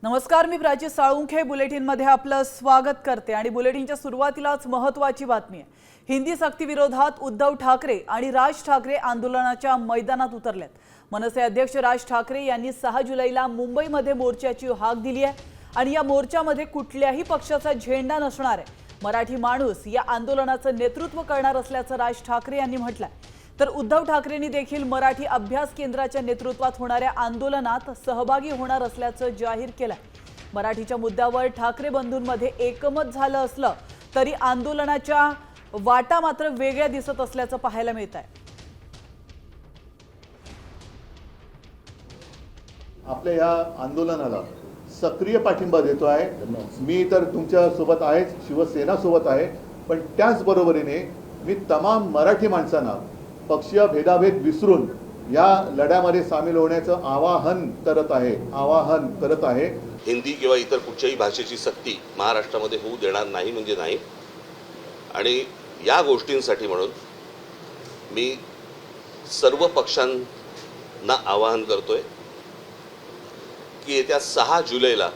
नमस्कार, मी प्राची साळुंखे बुलेटिनमध्ये आपलं स्वागत करते आणि बुलेटिनच्या सुरुवातीलाच महत्त्वाची बातमी आहे। हिंदी सक्ती विरोधात उद्धव ठाकरे आणि राज ठाकरे आंदोलनाच्या मैदानात उतरलेत। मनसे अध्यक्ष राज ठाकरे यांनी 6 जुलैला मुंबईमध्ये मोर्चाची हाक दिली आहे आणि या मोर्चामध्ये कुठल्याही पक्षाचा झेंडा नसणार आहे। मराठी माणूस या आंदोलनाचं नेतृत्व करणार असल्याचं राज ठाकरे यांनी म्हटलंय। तर उद्धव ठाकरेंनी देखील मराठी अभ्यास केंद्राच्या नेतृत्वात होणाऱ्या आंदोलनात सहभागी होणार असल्याचं जाहीर केलंय। मराठीच्या मुद्द्यावर ठाकरे बंधूंमध्ये एकमत झालं असलं तरी आंदोलनाच्या वाटा मात्र वेगळ्या दिसत असल्याचं पाहायला मिळतंय। आपल्या या आंदोलनाला सक्रिय पाठिंबा देतो आहे। मी तर तुमच्या सोबत आहे, शिवसेना सोबत आहे, पण त्याच बरोबरीने मी तमाम मराठी माणसांना पक्षीय भेदाभेद विसरून या लढ्यामध्ये सामील होण्याचं आवाहन करत आहे। हिंदी किंवा इतर कुठच्याही भाषेची सक्ती महाराष्ट्रामध्ये होऊ देणार नाही म्हणजे नाही। आणि या गोष्टींसाठी म्हणून मी सर्व पक्षांना आवाहन करतोय की येत्या 6 जुलैला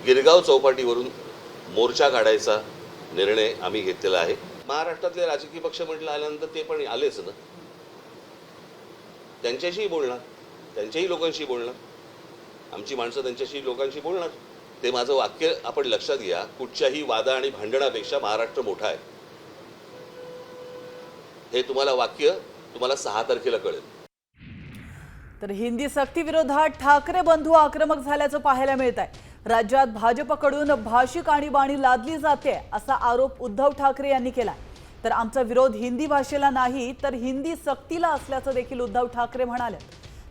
गिरगाव चौपाटीवरून मोर्चा काढायचा निर्णय आम्ही घेतलेला आहे। महाराष्ट्रातले राजकीय पक्ष म्हटलं आल्यानंतर ते पण आलेच ना, त्यांच्याशी बोलणार, त्यांच्याही लोकांशी बोलणार, आमची माणसं त्यांच्याशी लोकांशी बोलणार। ते माझं वाक्य आपण लक्षात घ्या, कुठच्याही वादा आणि भांडणापेक्षा महाराष्ट्र मोठा आहे, हे वाक्य तुम्हाला 6 तारखेला कळेल। तर हिंदी सक्ती विरोधात ठाकरे बंधू आक्रमक झाल्याचं पाहायला मिळत आहे। राज्यात भाजपकडून भाषिक आणीबाणी लादली जाते असा आरोप उद्धव ठाकरे यांनी केला। तर आमचा विरोध हिंदी भाषेला नाही तर हिंदी सक्तीला असल्याचं देखील उद्धव ठाकरे म्हणाले।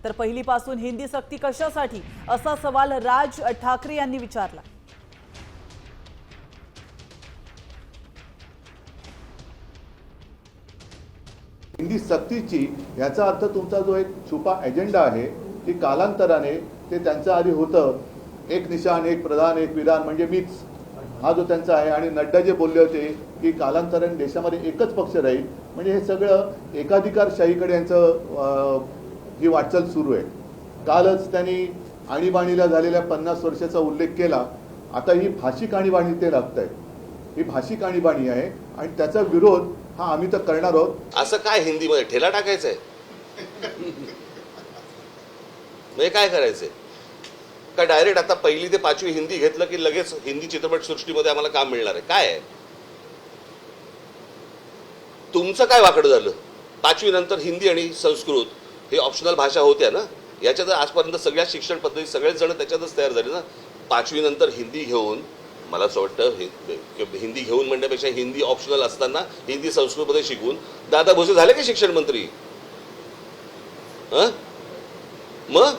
तर पहिलीपासून हिंदी सक्ती कशासाठी असा सवाल राज ठाकरे यांनी विचारला। हिंदी सक्तीची याचा अर्थ तुमचा जो एक छुपा एजेंडा आहे की कालांतराने ते त्यांच्या आधी होतं, एक निशाण, एक प्रधान, एक विधान म्हणजे मीच, हा जो त्यांचा आहे। आणि नड्डा जे बोलले होते की कालांतराने देशामध्ये एकच पक्ष राहील, म्हणजे हे सगळं एकाधिकारशाहीकडे यांचं ही वाटचाल सुरू आहे। कालच त्यांनी आणीबाणीला झालेल्या 50 वर्षाचा उल्लेख केला। आता ही भाषिक आणीबाणी ते लागत आहे, ही भाषिक आणीबाणी आहे आणि त्याचा विरोध हा आम्ही तर करणार आहोत। असं काय हिंदीमध्ये ठेला टाकायचंय म्हणजे काय करायचंय का? डायरेक्ट आता 1ली ते 5वी हिंदी घेतलं की लगेच हिंदी चित्रपट सृष्टीमध्ये आम्हाला काम मिळणार आहे? काय आहे तुमचं? काय वाकडं झालं? 5वी नंतर हिंदी आणि संस्कृत हे ऑप्शनल भाषा होत्या ना, याच्यात आजपर्यंत सगळ्या शिक्षण पद्धती सगळेच जण त्याच्यातच तयार झाले ना। 5वी नंतर हिंदी घेऊन, मला असं वाटतं हिंदी घेऊन म्हणण्यापेक्षा हिंदी ऑप्शनल असताना हिंदी संस्कृतमध्ये शिकून दादा भुसे झाले की शिक्षण मंत्री? मग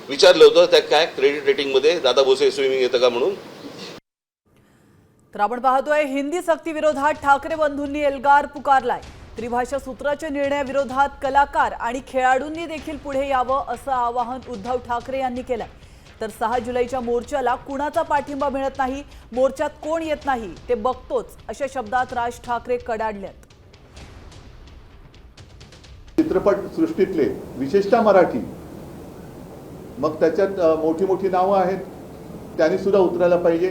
विचारलं होतं त्या काय क्रेडिट रेटिंग मध्ये दादा भुसे स्विमिंग येतं का म्हणून? तर आपण पाहतोय हिंदी सक्ती विरोधात ठाकरे बंधूंनी एल्गार पुकारलाय। त्रिभाषा सूत्राच्या निर्णयाविरोधात कलाकार आणि खेळाडूंनी देखील पुढे यावं असं आवाहन उद्धव ठाकरे यांनी केलंय। तर 6 जुलैच्या मोर्चाला कुणाचा पाठिंबा मिळत नाही, मोर्चात कोण येत नाही ते बघतोच अशा शब्दात राज ठाकरे कडाडलेत। चित्रपट सृष्टीतले विशेषतः मराठी, मग त्याच्यात मोठी मोठी नावं आहेत, त्यांनी सुद्धा उतरायला पाहिजे,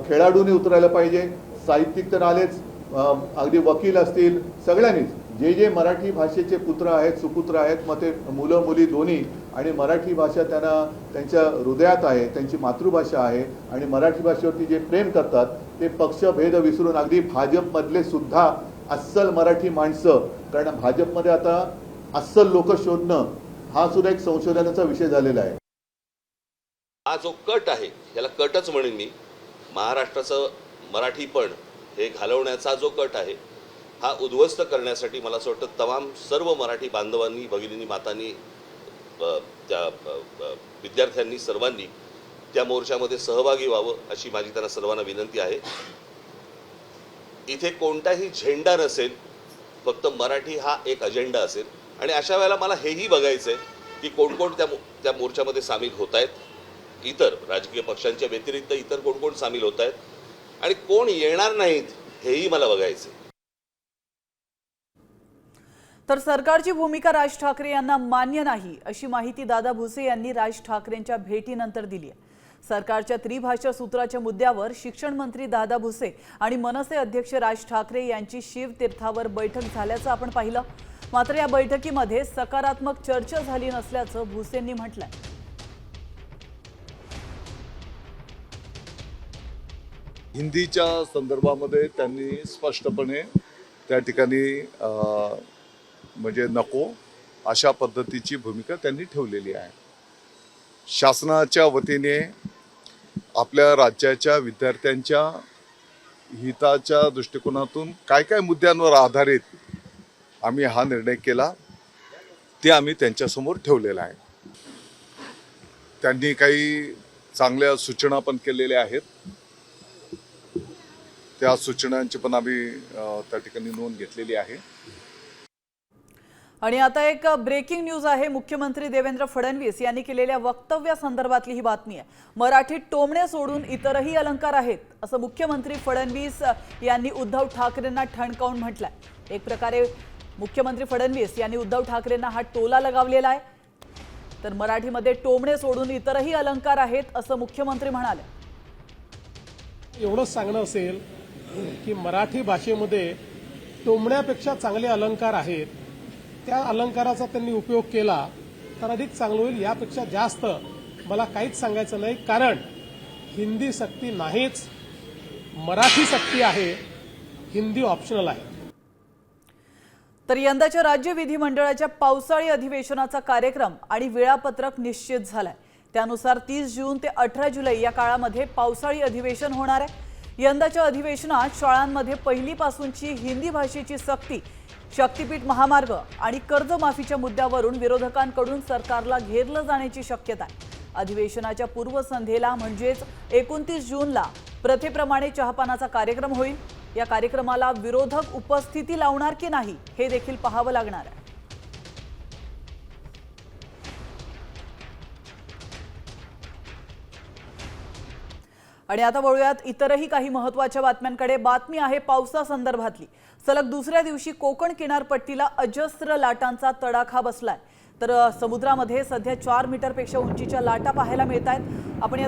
खेळाडूंनी उतरायला पाहिजे, साहित्यिक तर आलेच, अगदी वकील असतील, सगळ्यांनीच जे जे मराठी भाषेचे पुत्र आहेत, सुपुत्र आहेत, मग ते मुलं मुली दोन्ही, आणि मराठी भाषा त्यांना त्यांच्या हृदयात आहे, त्यांची मातृभाषा आहे आणि मराठी भाषेवरती जे प्रेम करतात ते पक्षभेद विसरून अगदी भाजपमधले सुद्धा अस्सल मराठी माणसं, कारण भाजपमध्ये आता अस्सल लोक शोधणं हा सुद्धा एक संशोधनाचा विषय झालेला आहे। हा जो कट आहे याला कटच म्हणेन मी, महाराष्ट्राचं मराठीपण हे घालवण्याचा जो कट आहे हा उद्ध्वस्त करण्यासाठी मला असं वाटतं तमाम सर्व मराठी बांधवांनी, भगिनींनी, मातांनी, त्या विद्यार्थ्यांनी, सर्वांनी त्या मोर्चामध्ये सहभागी व्हावं अशी माझी त्यांना सर्वांना विनंती आहे। इथे कोणताही झेंडा नसेल, फक्त मराठी हा एक अजेंडा असेल। आणि अशा वेळेला मला हेही बघायचं आहे की कोण कोण त्या मोर्चामध्ये सामील होत आहेत, इतर राजकीय पक्षांच्या व्यतिरिक्त इतर कोण कोण सामील होत आहेत आणि कोण येणार नाहीत हेही मला बघायचं आहे। तर सरकारची भूमिका राज ठाकरे यांना मान्य नाही अशी माहिती दादा भुसे यांनी राज ठाकरेंच्या भेटीनंतर दिली आहे। सरकारच्या त्रिभाषा सूत्राच्या मुद्द्यावर शिक्षण मंत्री दादा भुसे आणि मनसे अध्यक्ष राज ठाकरे यांची शिवतीर्थावर बैठक झाल्याचं आपण पाहिलं। मात्र या बैठकीमध्ये सकारात्मक चर्चा झाली नसल्याचं भुसेंनी म्हटलंय। हिंदीच्या संदर्भामध्ये त्यांनी स्पष्टपणे त्या ठिकाणी म्हणजे नको अशा पद्धतीची भूमिका त्यांनी ठेवलेली आहे। शासनाच्या वतीने आपल्या राज्याच्या विद्यार्थ्यांच्या हिताच्या दृष्टिकोनातून काय काय मुद्द्यांवर आधारित आम्ही हा निर्णय केला ते आम्ही त्यांच्यासमोर ठेवलेला आहे। त्यांनी काही चांगल्या सूचना पण केलेल्या आहेत, त्या सूचनांची पण आम्ही त्या ठिकाणी नोंद घेतलेली आहे। आणि आता एक ब्रेकिंग न्यूज आहे। मुख्यमंत्री देवेंद्र फडणवीस यांनी केलेल्या वक्तव्यासंदर्भातली ही बातमी आहे। मराठीत टोमणे सोडून इतरही अलंकार आहेत असं मुख्यमंत्री फडणवीस यांनी उद्धव ठाकरेंना ठणकावून म्हटलंय। एक प्रकारे मुख्यमंत्री फडणवीस यांनी उद्धव ठाकरेंना हा टोला लगावलेला आहे। तर मराठीमध्ये टोमणे सोडून इतरही अलंकार आहेत असं मुख्यमंत्री म्हणाले। एवढंच सांगणं असेल की मराठी भाषेमध्ये टोमण्यापेक्षा चांगले अलंकार आहेत, त्या अलंकाराचा त्यांनी उपयोग केला तर अधिक चांगलं होईल। यापेक्षा जास्त मला काहीच सांगायचं नाही, कारण हिंदी सक्ती नाहीच, मराठी सक्ती आहे, हिंदी ऑप्शनल आहे। तर यंदाच्या राज्य विधिमंडळाच्या पावसाळी अधिवेशनाचा कार्यक्रम आणि वेळापत्रक निश्चित झालाय। त्यानुसार 30 जून ते 18 जुलै या काळामध्ये पावसाळी अधिवेशन होणार आहे। यंदाच्या अधिवेशनात शाळांमध्ये पहिलीपासूनची हिंदी भाषेची सक्ती, शक्तीपीठ महामार्ग आणि कर्जमाफीच्या मुद्द्यावरून विरोधकांकडून सरकारला घेरलं जाण्याची शक्यता आहे। अधिवेशनाच्या पूर्वसंध्येला म्हणजेच 29 जूनला प्रथेप्रमाणे चहापानाचा कार्यक्रम होईल। या कार्यक्रमाला विरोधक उपस्थिती लावणार की नाही हे देखील पाहावं लागणार आहे। आणि आता वळूयात इतरही काही महत्त्वाच्या बातम्यांकडे। बातमी आहे पावसासंदर्भातली। सलग दुसऱ्या दिवशी कोकण किनारपट्टीला अजस्त्र लाटांचा तडाखा बसलाय। तर समुद्रामध्ये सध्या 4 मीटरपेक्षा उंचीच्या लाटा पाहायला मिळत आहेत। आपण या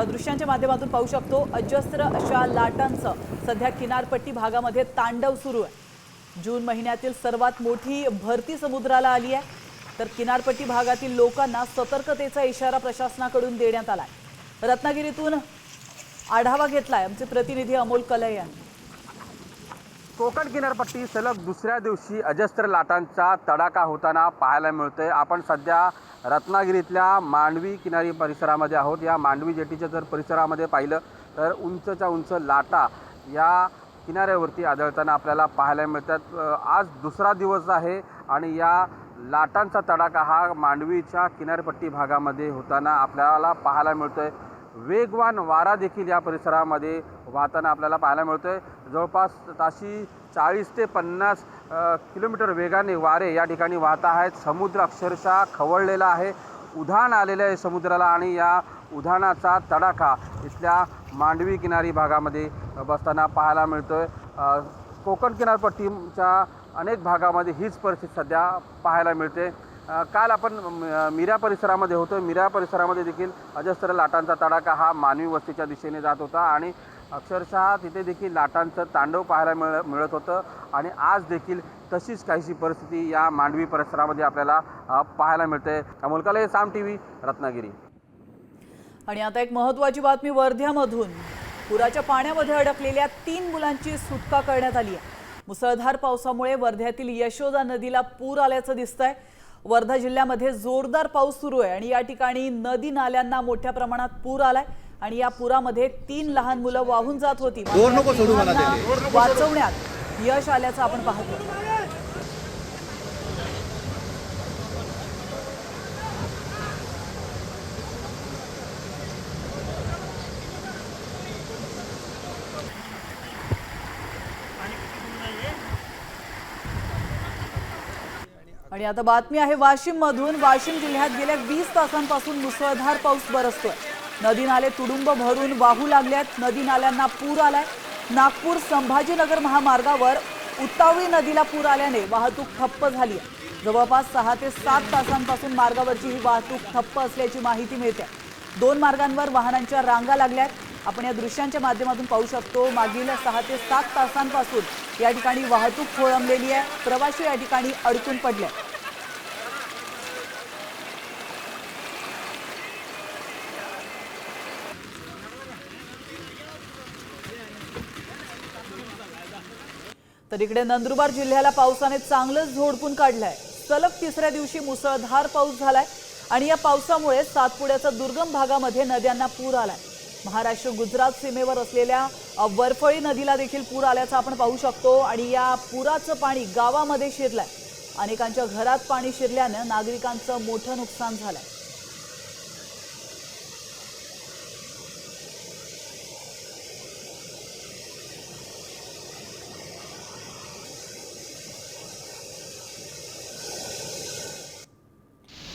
दृश्यांच्या माध्यमातून पाहू शकतो अजस्त्र अशा लाटांचं सध्या किनारपट्टी भागामध्ये तांडव सुरू आहे। जून महिन्यातील सर्वात मोठी भरती समुद्राला आली आहे। तर किनारपट्टी भागातील लोकांना सतर्कतेचा इशारा प्रशासनाकडून देण्यात आलाय। रत्नागिरीतून आढावा घेतलाय आमचे प्रतिनिधी अमोल कलय यांनी। कोकण किनारपट्टी सलग दुसऱ्या दिवशी अजस्त्र लाटांचा तडाखा होताना पाहायला मिळतोय। आपण सध्या रत्नागिरीतल्या मांडवी किनारी परिसरामध्ये आहोत। या मांडवी जेटीच्या जर परिसरामध्ये पाहिलं तर उंचच्या उंच लाटा या किनाऱ्यावरती आढळताना आपल्याला पाहायला मिळतात। आज दुसरा दिवस आहे आणि या लाटांचा तडाखा हा मांडवीच्या किनारपट्टी भागामध्ये होताना आपल्याला पाहायला मिळतोय। वेगवान वारा देखील या परिसरामध्ये वाहताना आपल्याला पाहायला मिळतोय। जवळपास ताशी 40 ते 50 किलोमीटर वेगाने वारे या ठिकाणी वाहत आहेत। समुद्र अक्षरशः खवळलेला आहे, उधाण आलेलं आहे समुद्राला आणि या उधाणाचा तडाखा इथल्या मांडवी किनारी भागामध्ये बसताना पाहायला मिळतोय। कोकण किनारपट्टीच्या अनेक भागामध्ये हीच परिस्थिती सध्या पाहायला मिळते। काल आपण मिरा परिसरामध्ये होतो। मिरा परिसरामध्ये देखील अजस्त्र लाटांचा तडाखा हा मानवी वस्तीच्या दिशेने जात होता आणि अक्षरशः तिथे देखील लाटांचं तांडव पाहायला मिळत होतं आणि आज देखील तशीच काहीशी परिस्थिती या मांडवी परिसरामध्ये आपल्याला पाहायला मिळते। अमोल कलय, साम टीव्ही, रत्नागिरी। आणि आता एक महत्त्वाची बातमी वर्ध्यामधून। पुराच्या पाण्यामध्ये अडकलेल्या 3 मुलांची सुटका करण्यात आली आहे। मुसळधार पावसामुळे वर्ध्यातील यशोदा नदीला पूर आल्याचं दिसतंय। वर्धा जिल्ह्यामध्ये जोरदार पाऊस सुरू आहे आणि या ठिकाणी नदी नाल्यांना मोठ्या प्रमाणात पूर आलाय आणि या पुरामध्ये 3 लहान मुलं वाहून जात होती। वाचवण्यात यश आल्याचं आपण पाहतो। आणि आता बातमी आहे वाशिम मधून। वाशिम जिल्ह्यात गेल्या 20 तासांपासून मुसळधार पाऊस बरसतोय। नदी नाले तुडुंब भरून वाहू लागल्यात। नदी नाल्यांना पूर आलाय। नागपूर संभाजीनगर महामार्गावर उतावळी नदीला पूर आल्याने वाहतूक ठप्प झाली आहे। जवळपास 6 ते 7 तासांपासून मार्गावरची ही वाहतूक ठप्प असल्याची माहिती मिळते। 2 मार्गांवर वाहनांच्या रांगा लागल्यात। आपण या दृश्यांच्या माध्यमातून पाहू शकतो मागील 6 ते 7 तासांपासून या ठिकाणी वाहतूक खोळंबलेली आहे। प्रवासी या ठिकाणी अडकून पडले। तर इकडे नंदुरबार जिल्ह्याला पावसाने चांगलंच झोडपून काढलंय। सलग 3ऱ्या दिवशी मुसळधार पाऊस झालाय आणि या पावसामुळे सातपुड्याच्या दुर्गम भागामध्ये नद्यांना पूर आलाय। महाराष्ट्र गुजरात सीमेवर असलेल्या वरफळी नदीला देखील पूर आल्याचं आपण पाहू शकतो आणि या पुराचं पाणी गावामध्ये शिरलंय। अनेकांच्या घरात पाणी शिरल्यानं नागरिकांचं मोठं नुकसान झालंय।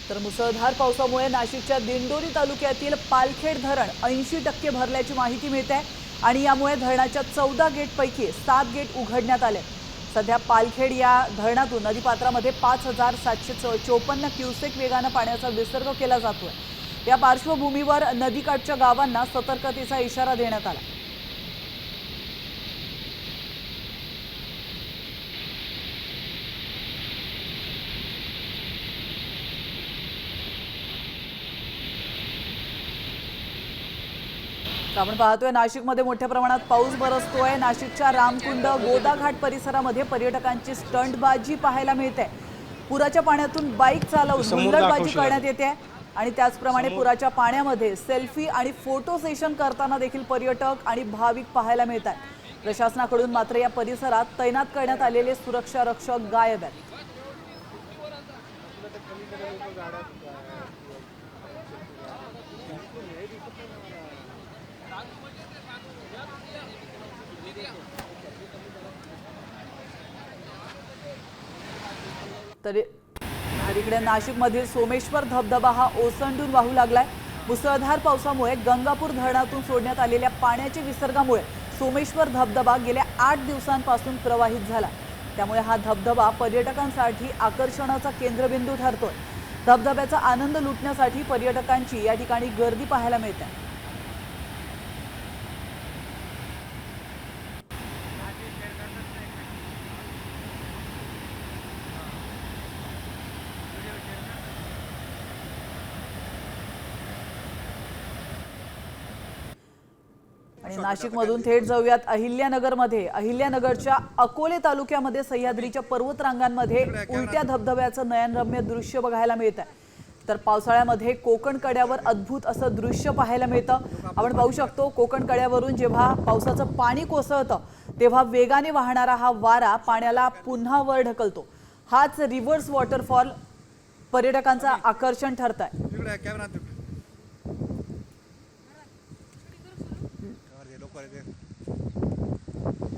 तर मुसळधार पावसामुळे नाशिकच्या दिंडोरी तालुक्यातील पालखेड धरण 80% भरल्याची माहिती मिळते आणि यामुळे धरणाच्या 14 गेटपैकी 7 गेट उघडण्यात आले। सध्या पालखेड या धरणातून नदीपात्रामध्ये 5754 क्युसेक वेगानं पाण्याचा विसर्ग केला जातोय। या पार्श्वभूमीवर नदीकाठच्या गावांना सतर्कतेचा इशारा देण्यात आला। आपण पाहतोय नाशिकमध्ये मोठ्या प्रमाणात पाऊस बरसतोय। नाशिकच्या रामकुंड गोदाघाट परिसरामध्ये पर्यटकांची स्टंटबाजी पाहायला मिळते। पुराच्या पाण्यातून बाईक चालवून हुल्लडबाजी करण्यात येते आणि त्याचप्रमाणे पुराच्या पाण्यामध्ये सेल्फी आणि फोटो सेशन करताना देखील पर्यटक आणि भाविक पाहायला मिळतात। प्रशासनाकडून मात्र या परिसरात तैनात करण्यात आलेले सुरक्षा रक्षक गायब आहेत। तर इकडे नाशिकमधील सोमेश्वर धबधबा हा ओसंडून वाहू लागलाय। मुसळधार पावसामुळे गंगापूर धरणातून सोडण्यात आलेल्या पाण्याच्या विसर्गामुळे सोमेश्वर धबधबा गेल्या 8 दिवसांपासून प्रवाहित झाला। त्यामुळे हा धबधबा पर्यटकांसाठी आकर्षणाचा केंद्रबिंदू ठरतोय। धबधब्याचा आनंद लुटण्यासाठी पर्यटकांची या ठिकाणी गर्दी पाहायला मिळते। आणि नाशिकमधून थेट जाऊयात अहिल्यानगरमध्ये। अहिल्यानगरच्या अकोले तालुक्यामध्ये सह्याद्रीच्या पर्वतरांगांमध्ये उलट्या धबधब्याचं नयनरम्य दृश्य बघायला मिळतं। तर पावसाळ्यामध्ये कोकण कड्यावर अद्भुत असं दृश्य पाहायला मिळतं। आपण पाहू शकतो कोकण कड्यावरून जेव्हा पावसाचं पाणी कोसळतं तेव्हा वेगाने वाहणारा हा वारा पाण्याला पुन्हा वर ढकलतो। हाच रिव्हर्स वॉटरफॉल पर्यटकांचं आकर्षण ठरतंय।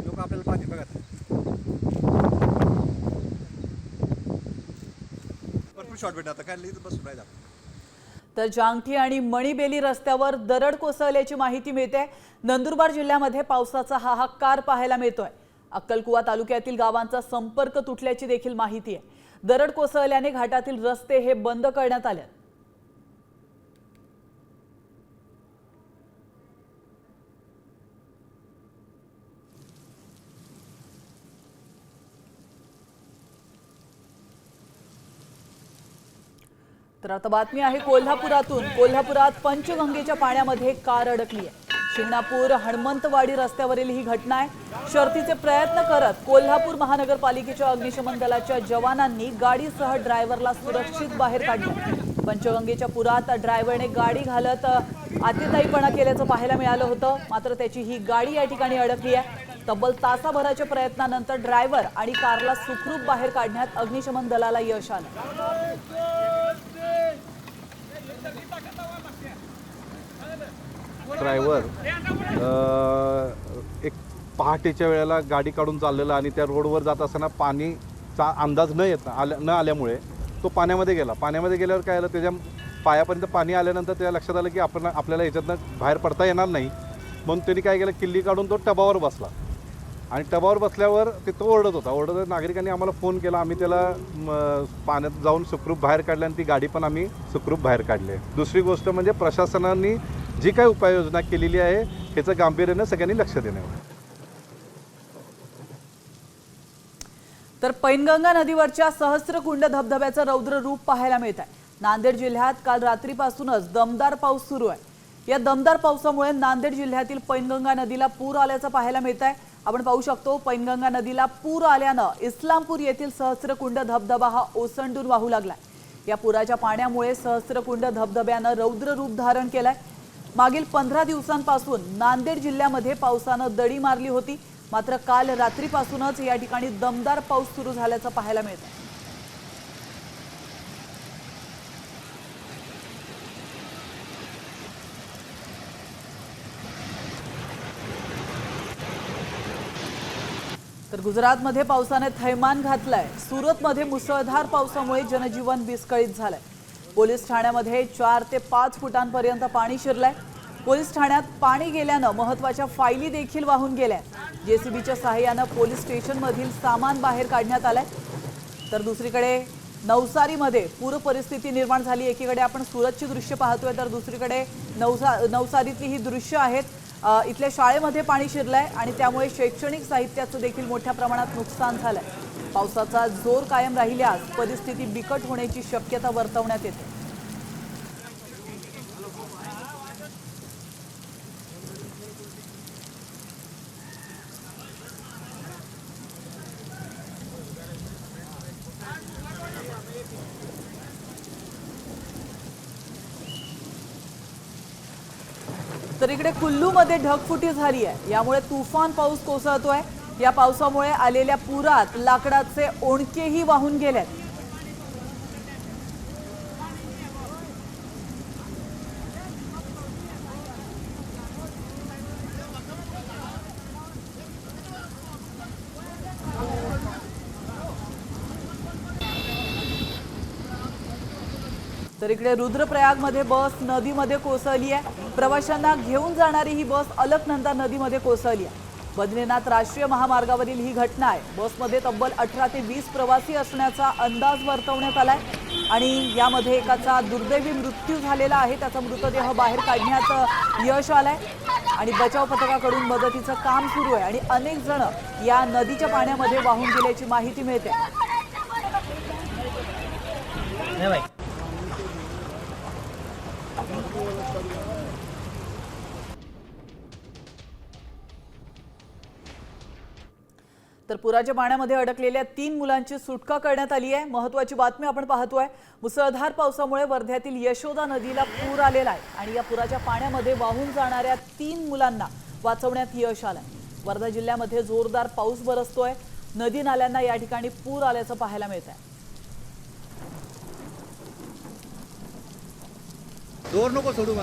लोक आपल्याला पाहतील बघा भरपूर शॉर्ट भेटत आता काय लिहित बसून राहिला। तर जांगठी आणि मणिबेली रस्त्यावर दरड कोसळल्याची माहिती मिळते। नंदुरबार जिल्ह्यामध्ये पावसाचा हाहाकार पाहायला मिळतोय। अक्कलकुवा तालुक्यातील गावांचा संपर्क तुटल्याची देखील माहिती आहे। दरड कोसळल्याने घाटातील रस्ते हे बंद करण्यात आले। तर आता बातमी आहे कोल्हापुरातून। कोल्हापुरात पंचगंगेच्या पाण्यामध्ये कार अडकली आहे। शिंगणापूर हनुमंतवाडी रस्त्यावरील ही घटना आहे। शर्थीचे प्रयत्न करत कोल्हापूर महानगरपालिकेच्या अग्निशमन दलाच्या जवानांनी गाडीसह ड्रायव्हरला सुरक्षित बाहेर काढले। पंचगंगेच्या पुरात ड्रायव्हरने गाडी घालत आतेताईपणा केल्याचं पाहायला मिळालं होतं। मात्र त्याची ही गाडी या ठिकाणी अडकली आहे। तब्बल तासाभराच्या प्रयत्नानंतर ड्रायव्हर आणि कारला सुखरूप बाहेर काढण्यात अग्निशमन दलाला यश आलं। ड्रायव्हर एक पहाटेच्या वेळेला गाडी काढून चाललेला आणि त्या रोडवर जात असताना पाणीचा अंदाज न आल्यामुळे तो पाण्यामध्ये गेला। पाण्यामध्ये गेल्यावर काय झालं, त्याच्या पायापर्यंत पाणी आल्यानंतर त्याला लक्षात आलं की आपल्याला याच्यातनं बाहेर पडता येणार नाही, म्हणून त्यांनी काय केलं, किल्ली काढून तो टबावर बसला आणि टबावर बसल्यावर तिथं ओरडत होता. नागरिकांनी आम्हाला फोन केला. आम्ही त्याला पाण्यात जाऊन सुखरूप बाहेर काढले आणि ती गाडी पण आम्ही सुखरूप बाहेर काढली आहे. दुसरी गोष्ट म्हणजे प्रशासनाने जी काही उपाययोजना केलेली आहे ह्याचं गांभीर्यानं सगळ्यांनी लक्ष देण्यावर. तर पैनगंगा नदीवरच्या सहस्त्रकुंड धबधब्याचं रौद्र रूप पाहायला मिळत आहे. नांदेड जिल्ह्यात काल रात्रीपासूनच दमदार पाऊस सुरू आहे. या दमदार पावसामुळे नांदेड जिल्ह्यातील पैनगंगा नदीला पूर आल्याचं पाहायला मिळत आहे. आपण पाहू शकतो पैनगंगा नदीला पूर आल्यानं इस्लामपूर येथील सहस्त्रकुंड धबधबा हा ओसंडून वाहू लागलाय. या पुराच्या पाण्यामुळे सहस्त्रकुंड धबधब्यानं रौद्र रूप धारण केलंय. मागील 15 दिवसांपासून नांदेड जिल्ह्यामध्ये पावसानं दडी मारली होती. मात्र काल रात्रीपासूनच या ठिकाणी दमदार पाऊस सुरू झाल्याचं पाहायला मिळतं. तर गुजरातमध्ये पावसाने थैमान घातलाय. सुरतमध्ये मुसळधार पावसामुळे जनजीवन विस्कळीत झालंय. पोलीस ठाण्यामध्ये 4 ते 5 फुटांपर्यंत पाणी शिरलंय. पोलीस ठाण्यात पाणी गेल्यानं महत्त्वाच्या फायली देखील वाहून गेल्या. जेसीबीच्या सहाय्यानं पोलीस स्टेशनमधील सामान बाहेर काढण्यात आलंय. तर दुसरीकडे नवसारीमध्ये पूर परिस्थिती निर्माण झाली. एकीकडे आपण सुरतची दृश्य पाहतोय तर दुसरीकडे नवसारीतली ही दृश्य आहेत. इथल्या शाळेमध्ये पाणी शिरलंय आणि त्यामुळे शैक्षणिक साहित्याचं देखील मोठ्या प्रमाणात नुकसान झालंय. पावसाचा जोर कायम राहिल्यास परिस्थिती बिकट होण्याची शक्यता वर्तवण्यात येते. तर इकडे कुल्लूमध्ये ढगफुटी झाली आहे. यामुळे तुफान पाऊस कोसळतोय. या पावसामुळे आलेल्या पुरात लाकडाचे ओंडकेही वाहून गेलेत. तर इकडे रुद्रप्रयागमध्ये बस नदीमध्ये कोसळली आहे. प्रवाशांना घेऊन जाणारी ही बस अलकनंदा नदीमध्ये कोसळली आहे. बद्रीनाथ राष्ट्रीय महामार्गावरील ही घटना आहे. बसमध्ये तब्बल 18 ते 20 प्रवासी असण्याचा अंदाज वर्तवण्यात आलाय आणि यामध्ये एकाचा दुर्दैवी मृत्यू झालेला आहे. त्याचा मृतदेह बाहेर काढण्यात यश आलंय आणि बचाव पथकाकडून मदतीचं काम सुरू आहे आणि अनेक जण या नदीच्या पाण्यामध्ये वाहून गेल्याची माहिती मिळते. तर पुराच्या पाण्यामध्ये अडकलेल्या 3 मुलांची सुटका करण्यात आली आहे. महत्त्वाची बातमी आपण पाहतोय. मुसळधार पावसामुळे वर्ध्यातील यशोदा नदीला पूर आलेला आहे आणि या पुराच्या पाण्यामध्ये वाहून जाणाऱ्या 3 मुलांना वाचवण्यात यश आलंय. वर्धा जिल्ह्यामध्ये जोरदार पाऊस बरसतोय. नदी नाल्यांना या ठिकाणी पूर आल्याचं पाहायला मिळत आहे.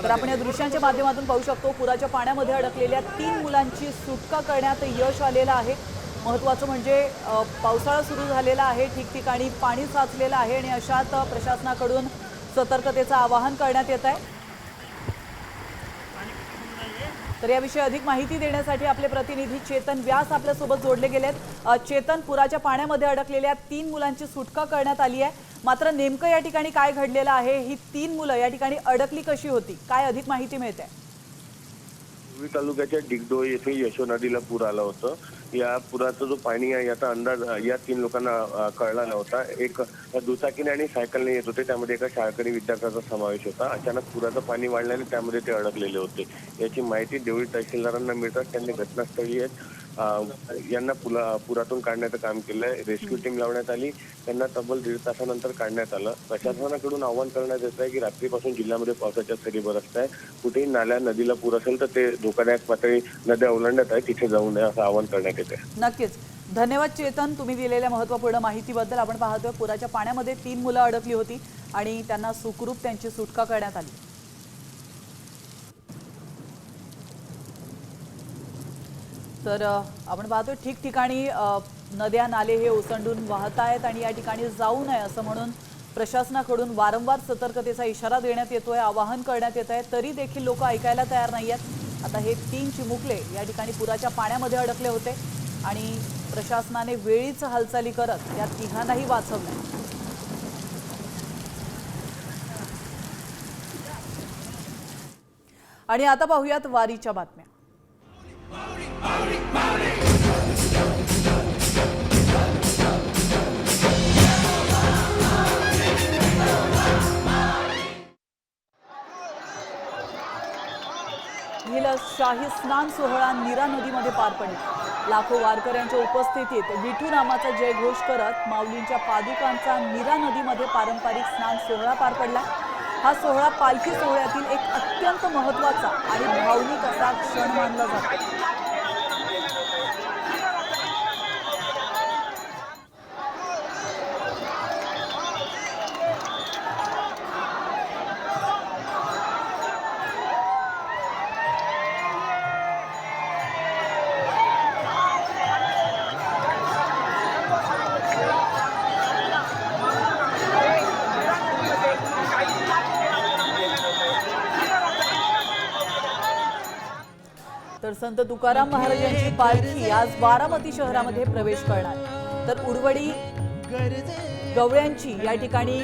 तर आपण या दृश्यांच्या माध्यमातून पाहू शकतो पुराच्या पाण्यामध्ये अडकलेल्या 3 मुलांची सुटका करण्यात यश आलेलं आहे. महत्त्वाचं म्हणजे पावसाळा सुरू झालेला आहे. ठिकठिकाणी पाणी साचलेलं आहे आणि अशात प्रशासनाकडून सतर्कतेचं आवाहन करण्यात येत आहे. तर याविषयी अधिक माहिती देण्यासाठी आपले प्रतिनिधी चेतन व्यास आपल्यासोबत जोडले गेलेत. चेतन, पुराच्या पाण्यामध्ये अडकलेल्या 3 मुलांची सुटका करण्यात आली आहे. मात्र नेमकं या ठिकाणी काय घडलेलं आहे? ही 3 मुलं या ठिकाणी अडकली कशी होती? काय अधिक माहिती मिळते? तालुक्याच्या डिगडोळ येथे यशो नदीला पूर आला होतं. या पुराचा जो पाणी आहे याचा अंदाज या 3 लोकांना कळला नव्हता. एक दुचाकीने आणि सायकलने येत होते, त्यामध्ये एका शाळकरी विद्यार्थ्याचा समावेश होता. अचानक पुराचं पाणी वाढल्याने त्यामध्ये ते अडकलेले होते. याची माहिती देवळी तहसीलदारांना मिळतात. त्यांनी घटनास्थळी यांना पुरातून काढण्याचं काम केलंय. रेस्क्यू टीम लावण्यात आली. त्यांना तब्बल 1.5 तासानंतर काढण्यात आलं. प्रशासनाकडून आवाहन करण्यात येत आहे की रात्रीपासून जिल्ह्यामध्ये पावसाच्या सरी बरसत आहे. कुठेही नाल्या नदीला पूर असेल तर ते धोकादायक पातळी नद्या ओलांडत आहे, तिथे जाऊ नये असं आवाहन करण्यात येत आहे. नक्कीच धन्यवाद चेतन, तुम्ही दिलेल्या महत्त्वपूर्ण माहितीबद्दल. आपण पाहतोय पुराच्या पाण्यामध्ये 3 मुलं अडकली होती आणि त्यांना सुखरूप त्यांची सुटका करण्यात आली. तर आपण पाहतोय ठिकठिकाणी नद्या नाले हे ओसंडून वाहत आहेत आणि या ठिकाणी जाऊ नये असं म्हणून प्रशासनाकडून वारंवार सतर्कतेचा इशारा देण्यात येतोय, आवाहन करण्यात येत आहे. तरी देखील लोक ऐकायला तयार नाहीयेत. आता हे 3 चिमुकले या ठिकाणी पुराच्या पाण्यामध्ये अडकले होते. आणि प्रशासनाने वेळीच हालचाली करत या तिघांनाही वाचवलं. आणि आता पाहूयात वारीच्या बातम्या. शाही स्नान सोहळा नीरा नदीमध्ये पार पडला. लाखो वारकऱ्यांच्या उपस्थितीत विठू नामाचा जयघोष करत माऊलींच्या पादुकांचा नीरा नदीमध्ये पारंपरिक स्नान सोहळा पार पडला. हा सोहळा पालखी सोहळ्यातील एक अत्यंत महत्त्वाचा आणि भावनिक असा क्षण मानला जातो. तर संत तुकाराम महाराजांची पालखी आज बारामती शहरामध्ये प्रवेश करणार. तर उरवडी गवळ्यांची या ठिकाणी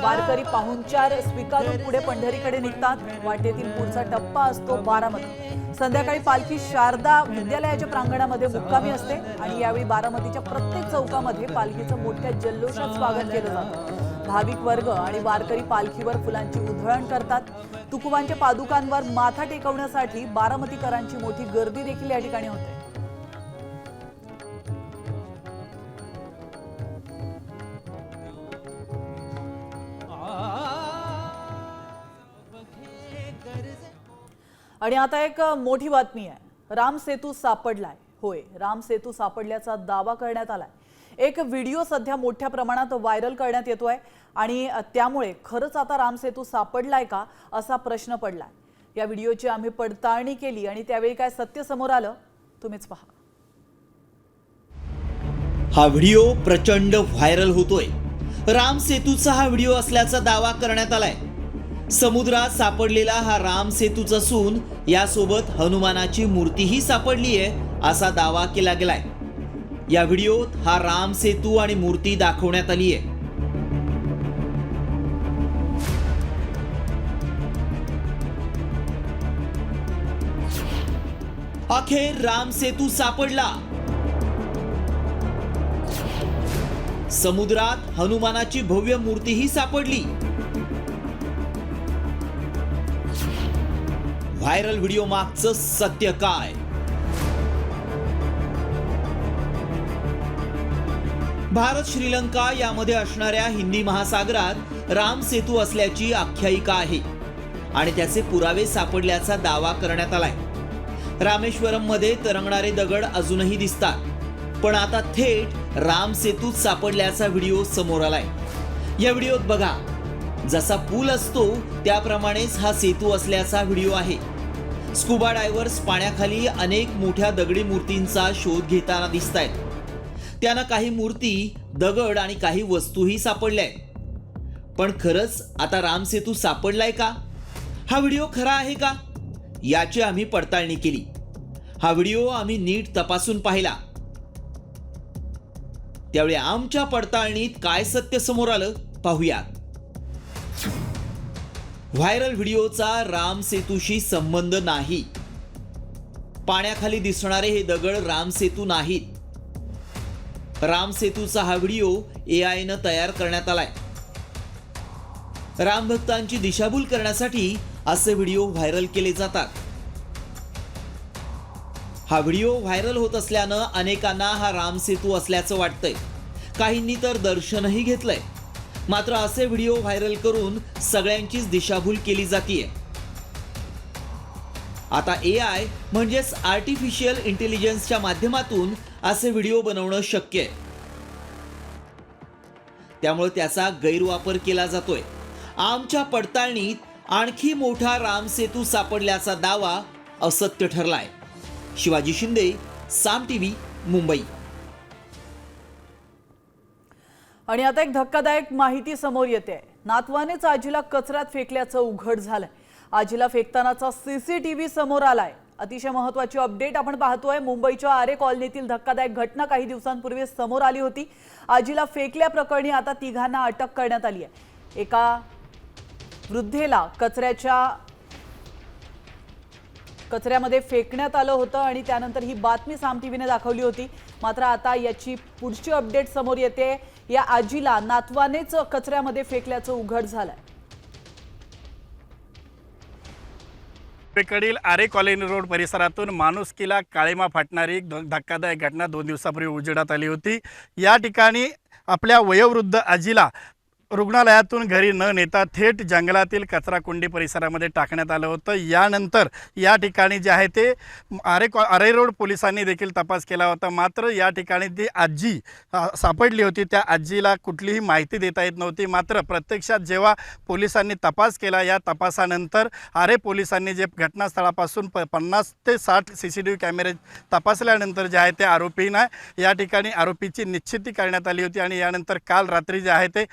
वारकरी पाहुणचार स्वीकारून पुढे पंढरीकडे निघतात. वाटेतील पुढचा टप्पा असतो बारामती. संध्याकाळी पालखी शारदा विद्यालयाच्या प्रांगणामध्ये मुक्कामी असते आणि यावेळी बारामतीच्या प्रत्येक चौकामध्ये पालखीचं मोठ्या जल्लोषात स्वागत केलं जातं. भाविक वर्ग आणि वारकरी पालखीवर फुलांची उधळण करतात. तुकोबांच्या पादुकांवर माथा टेकवण्यासाठी बारामतीकरांची मोठी गर्दी देखील या ठिकाणी होते. आणि आता एक मोठी बातमी आहे. राम सेतू सापडलाय. होय, राम सेतू सापडल्याचा दावा करण्यात आलाय. एक व्हिडिओ सध्या मोठ्या प्रमाणात व्हायरल करण्यात येतोय आणि त्यामुळे खरंच आता राम सेतू सापडलाय का असा प्रश्न पडलाय. या व्हिडिओची आम्ही पडताळणी केली आणि त्यावेळी काय सत्य समोर आलं तुम्हीच पहा. हा व्हिडिओ प्रचंड व्हायरल होतोय. राम सेतूचा हा व्हिडिओ असल्याचा दावा करण्यात आलाय. समुद्रात सापडलेला हा राम सेतूच असून यासोबत हनुमानाची मूर्तीही सापडली आहे असा दावा केला गेलाय. या व्हिडिओत हा राम सेतू आणि मूर्ती दाखवण्यात आली आहे. अखेर राम सेतू सापडला. समुद्रात हनुमानाची भव्य मूर्तीही सापडली. व्हायरल व्हिडिओ मागचं सत्य काय? भारत श्रीलंका यामध्ये असणाऱ्या हिंदी महासागरात राम सेतू असल्याची आख्यायिका आहे आणि त्याचे पुरावे सापडल्याचा दावा करण्यात आलाय. रामेश्वरम मध्ये तरंगणारे दगड अजूनही दिसतात, पण आता थेट राम सेतूत सापडल्याचा व्हिडिओ समोर आलाय. या व्हिडिओत बघा, जसा पूल असतो त्याप्रमाणेच हा सेतू असल्याचा व्हिडिओ आहे. स्कुबा डायव्हर्स पाण्याखाली अनेक मोठ्या दगडी मूर्तींचा शोध घेताना दिसतायत. त्यांना काही मूर्ती, दगड आणि काही वस्तूही सापडल्या आहेत. पण खरंच आता राम सेतू सापडलाय का? हा व्हिडिओ खरा आहे का? याची आम्ही पडताळणी केली. हा व्हिडिओ आम्ही नीट तपासून पाहिला. त्यावेळी आमच्या पडताळणीत काय सत्य समोर आलं पाहूयात. व्हायरल व्हिडिओचा राम सेतूशी संबंध नाही. पाण्याखाली दिसणारे हे दगड राम सेतू नाहीत. राम सेतूचा हा व्हिडिओ AI ने तयार करण्यात आलाय. राम भक्तांची दिशाभूल करण्यासाठी असे व्हिडिओ व्हायरल केले जातात. हा व्हिडिओ व्हायरल होत असल्यानं अनेकांना हा राम सेतू असल्याचं वाटतंय. काहींनी तर दर्शनही घेतलंय. मात्र असे व्हिडिओ व्हायरल करून सगळ्यांचीच दिशाभूल केली जातीये. आता AI म्हणजेच आर्टिफिशियल इंटेलिजन्सच्या माध्यमातून असे व्हिडिओ बनवणं शक्य आहे. त्यामुळे त्याचा गैरवापर केला जातोय. आमच्या पडताळणीत आणखी मोठा राम सेतू सापडल्याचा दावा असत्य ठरलाय. शिवाजी शिंदे, साम TV, मुंबई. आणि आता एक धक्कादायक माहिती समोर येते. नातवानेच आजीला कचऱ्यात फेकल्याचं उघड झालंय. आजीला फेकतानाचा CCTV समोर आलाय. अतिशय महत्त्वाची अपडेट आपण पाहतोय। मुंबईच्या आरे कॉलनीतील धक्कादायक घटना काही दिवसांपूर्वी समोर आली होती। आजीला फेकल्याप्रकरणी आता तिघांना अटक करण्यात आली आहे। एका वृद्धेला कचऱ्यामध्ये फेकण्यात आलं होतं आणि त्यानंतर ही बातमी साम टीव्हीने दाखवली होती। मात्र आता याची पुढची अपडेट समोर येते। या आजीला नातवानेच कचऱ्यामध्ये फेकल्याचं उघड झालंय। कडील आरे कॉलनी रोड परिसरातून माणुसकीला काळीमा फाटणारी एक धक्कादायक घटना 2 दिवसापूर्वी उजेडात आली होती। या ठिकाणी आपल्या वयोवृद्ध आजीला रुग्णालयातून घरी न नेता थेट जंगलातील कचराकुंडी परिसरामध्ये टाकण्यात आलं होतं। यानंतर या ठिकाणी जे आहे ते आरे रोड पोलिसांनी देखील तपास केला होता। मात्र या ठिकाणी ती आजी सापडली होती। त्या आजीला कुठलीही माहिती देता येत नव्हती। मात्र प्रत्यक्षात जेव्हा पोलिसांनी तपास केला, या तपासानंतर आरे पोलिसांनी जे घटनास्थळापासून 50 ते 60 CCTV कॅमेरे तपासल्यानंतर जे आहे ते आरोपींना या ठिकाणी आरोपीची निश्चिती करण्यात आली होती। आणि यानंतर काल रात्री जे आहे ते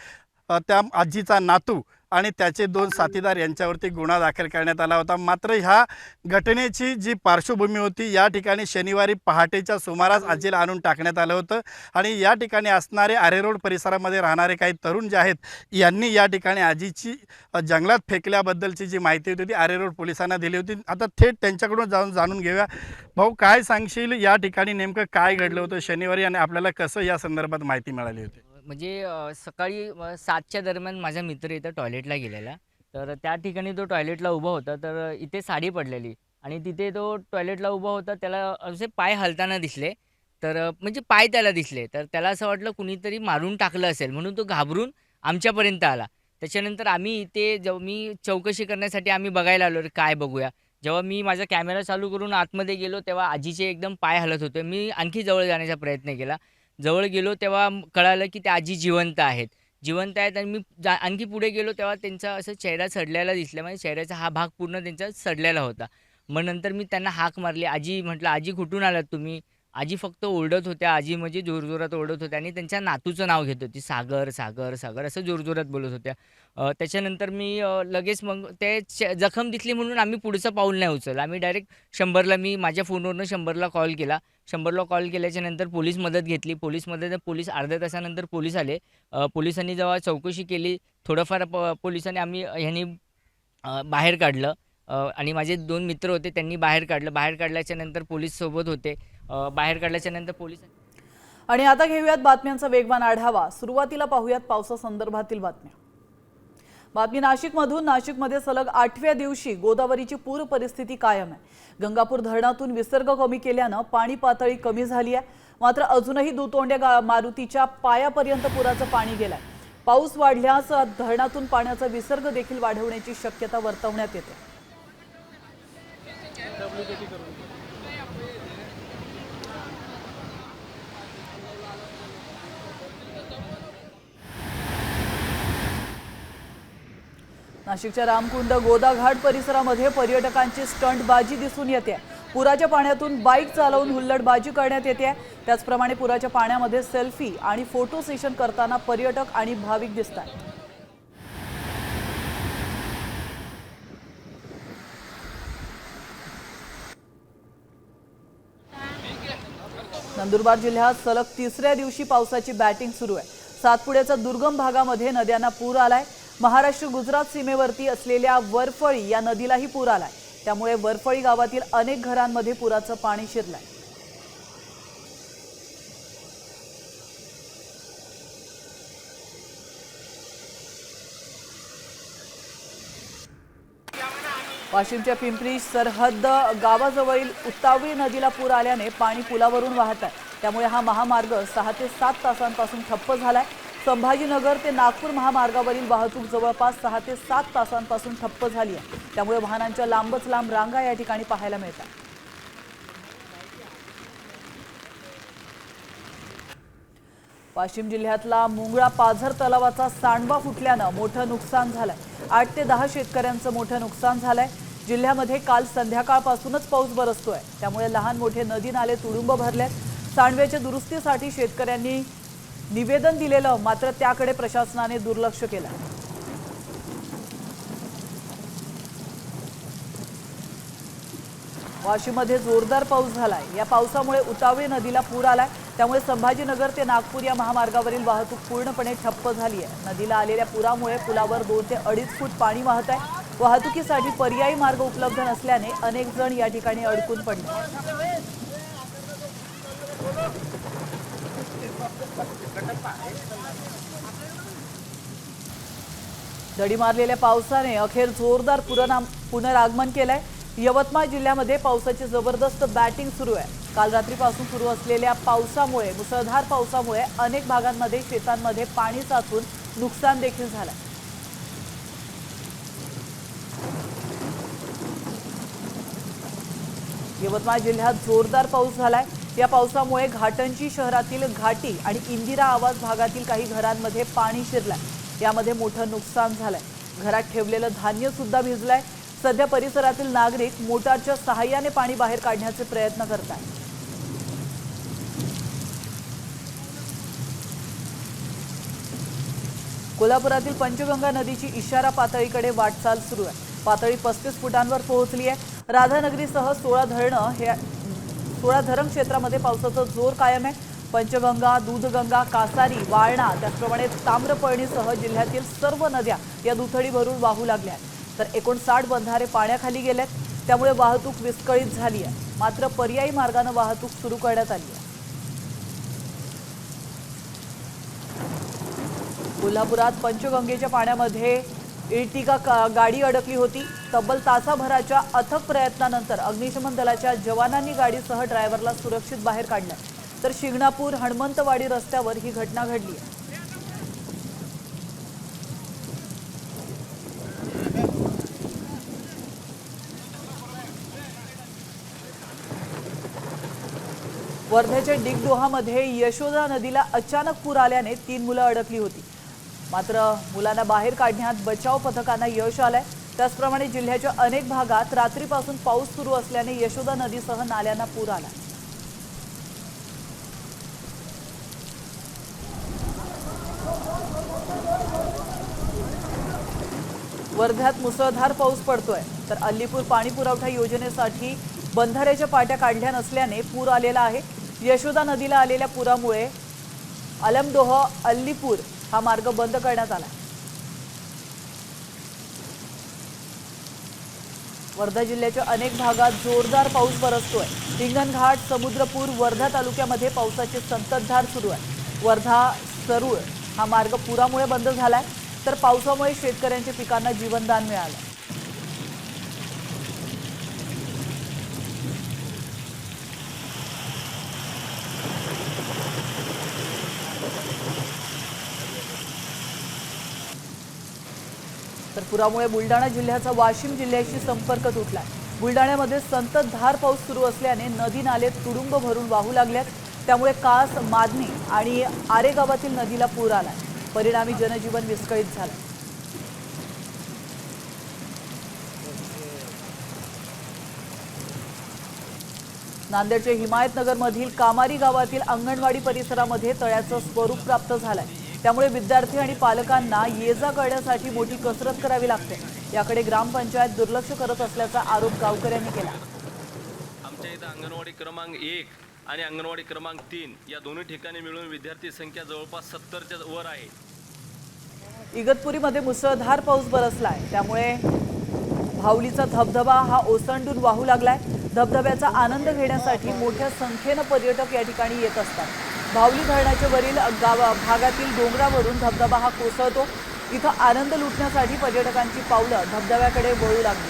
त्या आजीचा नातू आणि त्याचे 2 साथीदार यांच्यावरती गुन्हा दाखल करण्यात आला होता। मात्र ह्या घटनेची जी पार्श्वभूमी होती, या ठिकाणी शनिवारी पहाटेच्या सुमारास आजीला आणून टाकण्यात आलं होतं आणि या ठिकाणी असणारे आरे रोड परिसरामध्ये राहणारे काही तरुण जे आहेत यांनी या ठिकाणी आजीची जंगलात फेकल्याबद्दलची जी माहिती होती ती आरे रोड पोलिसांना दिली होती। आता थेट त्यांच्याकडून जाणून घेऊया। भाऊ, काय सांगशील, या ठिकाणी नेमकं काय घडलं होतं शनिवारी आणि आपल्याला कसं या संदर्भात माहिती मिळाली होती? म्हणजे सकाळी 7च्या दरम्यान माझा मित्र इथं टॉयलेटला गेलेला, तर त्या ठिकाणी तो टॉयलेटला उभा होता, तर इथे साडी पडलेली आणि तिथे तो टॉयलेटला उभा होता, त्याला असे पाय हलताना दिसले, तर म्हणजे पाय त्याला दिसले, तर त्याला असं वाटलं कुणीतरी मारून टाकलं असेल, म्हणून तो घाबरून आमच्यापर्यंत आला। त्याच्यानंतर आम्ही इथे मी चौकशी करण्यासाठी आम्ही बघायला आलो, काय बघूया। जेव्हा मी माझा कॅमेरा चालू करून आतमध्ये गेलो तेव्हा आजीचे एकदम पाय हलत होते। मी आणखी जवळ जाण्याचा प्रयत्न केला। जवळ गेलो तेव्हा कळालं की त्या आजी जिवंत आहेत आणि मी आणखी पुढे गेलो तेव्हा त्यांचा असं चेहरा सडलेला दिसला, म्हणजे चेहऱ्याचा हा भाग पूर्ण त्यांचा सडलेला होता। मग नंतर मी त्यांना हाक मारली, आजी म्हटलं, आजी कुठून आलात तुम्ही? आजी फक्त ओरडत होत्या, आजी म्हणजे जोरजोरात ओरडत होत्या आणि त्यांच्या नातूचं नाव घेत होती, सागर सागर सागर असं जोरजोरात बोलत होत्या। त्याच्यानंतर मी लगेच मग ते जखम दिसली म्हणून आम्ही पुढचं पाऊल नाही उचललं। आम्ही डायरेक्ट 100ला मी माझ्या फोनवरनं 100ला कॉल केला। 100ला कॉल केल्याच्या नंतर पोलीस मदत घेतली। पोलीस अर्ध्या तासानंतर पोलीस आले। पोलिसांनी जेव्हा चौकशी केली, थोडंफार पोलिसांनी ह्यांनी बाहेर काढलं आणि माझे 2 मित्र होते त्यांनी बाहेर काढलं। बाहेर काढल्याच्या नंतर पोलीस सोबत होते। बाहेर काढल्याच्या नंतर पोलीस आणि आता घेऊयात बातम्यांचा वेगवान आढावा। सुरुवातीला पाहूयात पावसासंदर्भातील बातमी नाशिकमधून। नाशिकमध्ये सलग 8व्या दिवशी गोदावरीची पूर परिस्थिती कायम आहे। गंगापूर धरणातून विसर्ग कमी केल्यानं पाणी पातळी कमी झाली आहे। मात्र अजूनही दुतोंड्या मारुतीच्या पायापर्यंत पुराचं पाणी गेलंय। पाऊस वाढल्यास धरणातून पाण्याचा विसर्ग देखील वाढवण्याची शक्यता वर्तवण्यात येते। नाशिकच्या रामकुंड गोदाघाट परिसरामध्ये पर्यटकांची स्टंटबाजी दिसून येते। पुराच्या पाण्यातून बाईक चालवून हुल्लडबाजी करण्यात येते। त्याचप्रमाणे पुराच्या पाण्यामध्ये सेल्फी आणि फोटो सेशन करताना पर्यटक आणि भाविक दिसतात। नंदुरबार जिल्ह्यात सलग 3ऱ्या दिवशी पावसाची बॅटिंग सुरू आहे। सातपुड्याच्या दुर्गम भागामध्ये नद्यांना पूर आलाय। महाराष्ट्र गुजरात सीमेवरती असलेल्या वरफळी या नदीलाही पूर आलाय। त्यामुळे वरफळी गावातील अनेक घरांमध्ये पुराचं पाणी शिरलंय। वाशिमच्या पिंपरी सरहद्द गावाजवळील उतावळी नदीला पूर आल्याने पाणी पुलावरून वाहत आहे। त्यामुळे हा महामार्ग 6 ते 7 तासांपासून ठप्प झालाय। संभाजीनगर ते नागपूर महामार्गावरील वाहतूक जवळपास 6 ते 7 तासांपासून ठप्प झाली आहे। त्यामुळे वाहनांच्या लांबच लांब रांगा या ठिकाणी पाहायला मिळतात। वाशिम जिल्ह्यातला मुंगळा पाझर तलावाचा सांडवा फुटल्यानं मोठं नुकसान झालंय। 8 ते 10 शेतकऱ्यांचं मोठं नुकसान झालंय। जिल्ह्यामध्ये काल संध्याकाळपासूनच पाऊस बरसतोय। त्यामुळे लहान मोठे नदी नाले तुडुंब भरलेत। सांडव्याच्या दुरुस्तीसाठी शेतकऱ्यांनी निवेदन दिलेलं, मात्र त्याकडे प्रशासनाने दुर्लक्ष केलं। वाशीमध्ये जोरदार पाऊस झालाय। या पावसामुळे उतावळी नदीला पूर आलाय, त्यामुळे संभाजीनगर ते नागपूर या महामार्गावरील वाहतूक पूर्णपणे ठप्प झाली आहे। नदीला आलेल्या पुरामुळे पुलावर 2 ते 2.5 फूट पाणी वाहत आहे। वाहतुकीसाठी पर्यायी मार्ग उपलब्ध नसल्याने अनेक जण या ठिकाणी अडकून पडले। दडी मारलेल्या पावसाने अखेर जोरदार पुनरागमन केलंय। यवतमाळ जिल्ह्यामध्ये पावसाची जबरदस्त बॅटिंग सुरू आहे। काल रात्रीपासून सुरू असलेल्या पावसामुळे मुसळधार पावसामुळे अनेक भागांमध्ये शेतांमध्ये पाणी साचून नुकसान देखील झालंय। यवतमाळ जिल्ह्यात जोरदार पाऊस झालाय। या पावसामुळे घाटंजी शहरातील घाटी आणि इंदिरा आवास भागातील काही घरांमध्ये पाणी शिरलंय। यामध्ये मोठं नुकसान झालंय। घरात ठेवलेलं धान्य सुद्धा भिजलंय। सध्या परिसरातील नागरिक मोटारच्या सहाय्याने पाणी बाहेर काढण्याचे प्रयत्न करत आहेत। कोल्हापुरातील पंचगंगा नदीची इशारा पातळीकडे वाटचाल सुरू आहे। पातळी 35 फुटांवर पोहोचली आहे। राधानगरीसह 16 धरण क्षेत्रामध्ये पावसाचा जोर कायम आहे। पंचगंगा, दूधगंगा, कासारी, वारणा त्याचप्रमाणे ताम्रपर्णीसह जिल्ह्यातील सर्व नद्या या दुथडी भरून वाहू लागल्या आहेत। तर 59 बंधारे पाण्याखाली गेलेत, त्यामुळे वाहतूक विस्कळीत झाली आहे। मात्र पर्यायी मार्गाने वाहतूक सुरू करण्यात आली आहे। कोल्हापुरात पंचगंगेच्या पाण्यामध्ये इर्टिगा गाडी अडकली होती। तब्बल तासाभराच्या अथक प्रयत्नानंतर अग्निशमन दलाच्या जवानांनी गाडीसह ड्रायव्हरला सुरक्षित बाहेर काढलं। तर शिंगणापूर हनुमंतवाडी रस्त्यावर ही घटना घडली आहे। वर्ध्याच्या डिगडोहामध्ये यशोदा नदीला अचानक पूर आल्याने 3 मुलं अडकली होती। मात्र मुलांना बाहेर काढण्यात बचाव पथकांना यश आलंय। त्याचप्रमाणे जिल्ह्याच्या अनेक भागात रात्रीपासून पाऊस सुरू असल्याने यशोदा नदीसह नाल्यांना पूर आला। वर्ध्यात मुसळधार पाऊस पडतोय। तर अल्लीपूर पाणी पुरवठा योजनेसाठी बंधाऱ्याच्या पाट्या काढल्या नसल्याने पूर आलेला आहे। यशोदा नदीला आलेल्या पुरामुळे अलमडोह अल्लीपूर हा मार्ग बंद करण्यात आला। वर्धा जिल्ह्याच्या अनेक भागात जोरदार पाऊस बरसतोय। हिंगणघाट, समुद्रपूर, वर्धा तालुक्यामध्ये पावसाची संततधार सुरू आहे। वर्धा सरूळ हा मार्ग पुरामुळे बंद झालाय। तर पावसामुळे शेतकऱ्यांच्या पिकांना जीवनदान मिळालं। तर पुरामुळे बुलढाणा जिल्ह्याचा वाशिम जिल्ह्याशी संपर्क तुटलाय। बुलढाण्यामध्ये संततधार पाऊस सुरू असल्याने नदी नाले तुडुंब भरून वाहू लागलेत। त्यामुळे कास, मादनी आणि आरे गावातील नदीला पूर आलाय। परिणामी जनजीवन विस्कळीत झालं। नांदेडच्या हिमायतनगरमधील कामारी गावातील अंगणवाडी परिसरामध्ये तळ्याचं स्वरूप प्राप्त झालंय। त्यामुळे विद्यार्थी आणि पालकांना ये-जा करण्यासाठी मोठी कसरत करावी लागते। याकडे ग्रामपंचायत दुर्लक्ष करत असल्याचा आरोप गावकऱ्यांनी केला। आमच्या इथं अंगणवाडी क्रमांक 1 आणि अंगणवाडी क्रमांक 3 या दोन्ही ठिकाणी मिळून विद्यार्थी संख्या जवळपास 70च्या वर आहे। इगतपुरीमध्ये मुसळधार पाऊस बरसलाय। त्यामुळे भावलीचा धबधबा हा ओसंडून वाहू लागलाय। धबधब्याचा आनंद घेण्यासाठी मोठ्या संख्येने पर्यटक या ठिकाणी येत असतात। भावली धरणाच्या वरील भागातील डोंगरावरून धबधबा हा कोसळतो। इथं आनंद लुटण्यासाठी पर्यटकांची पावलं धबधब्याकडे वळू लागली।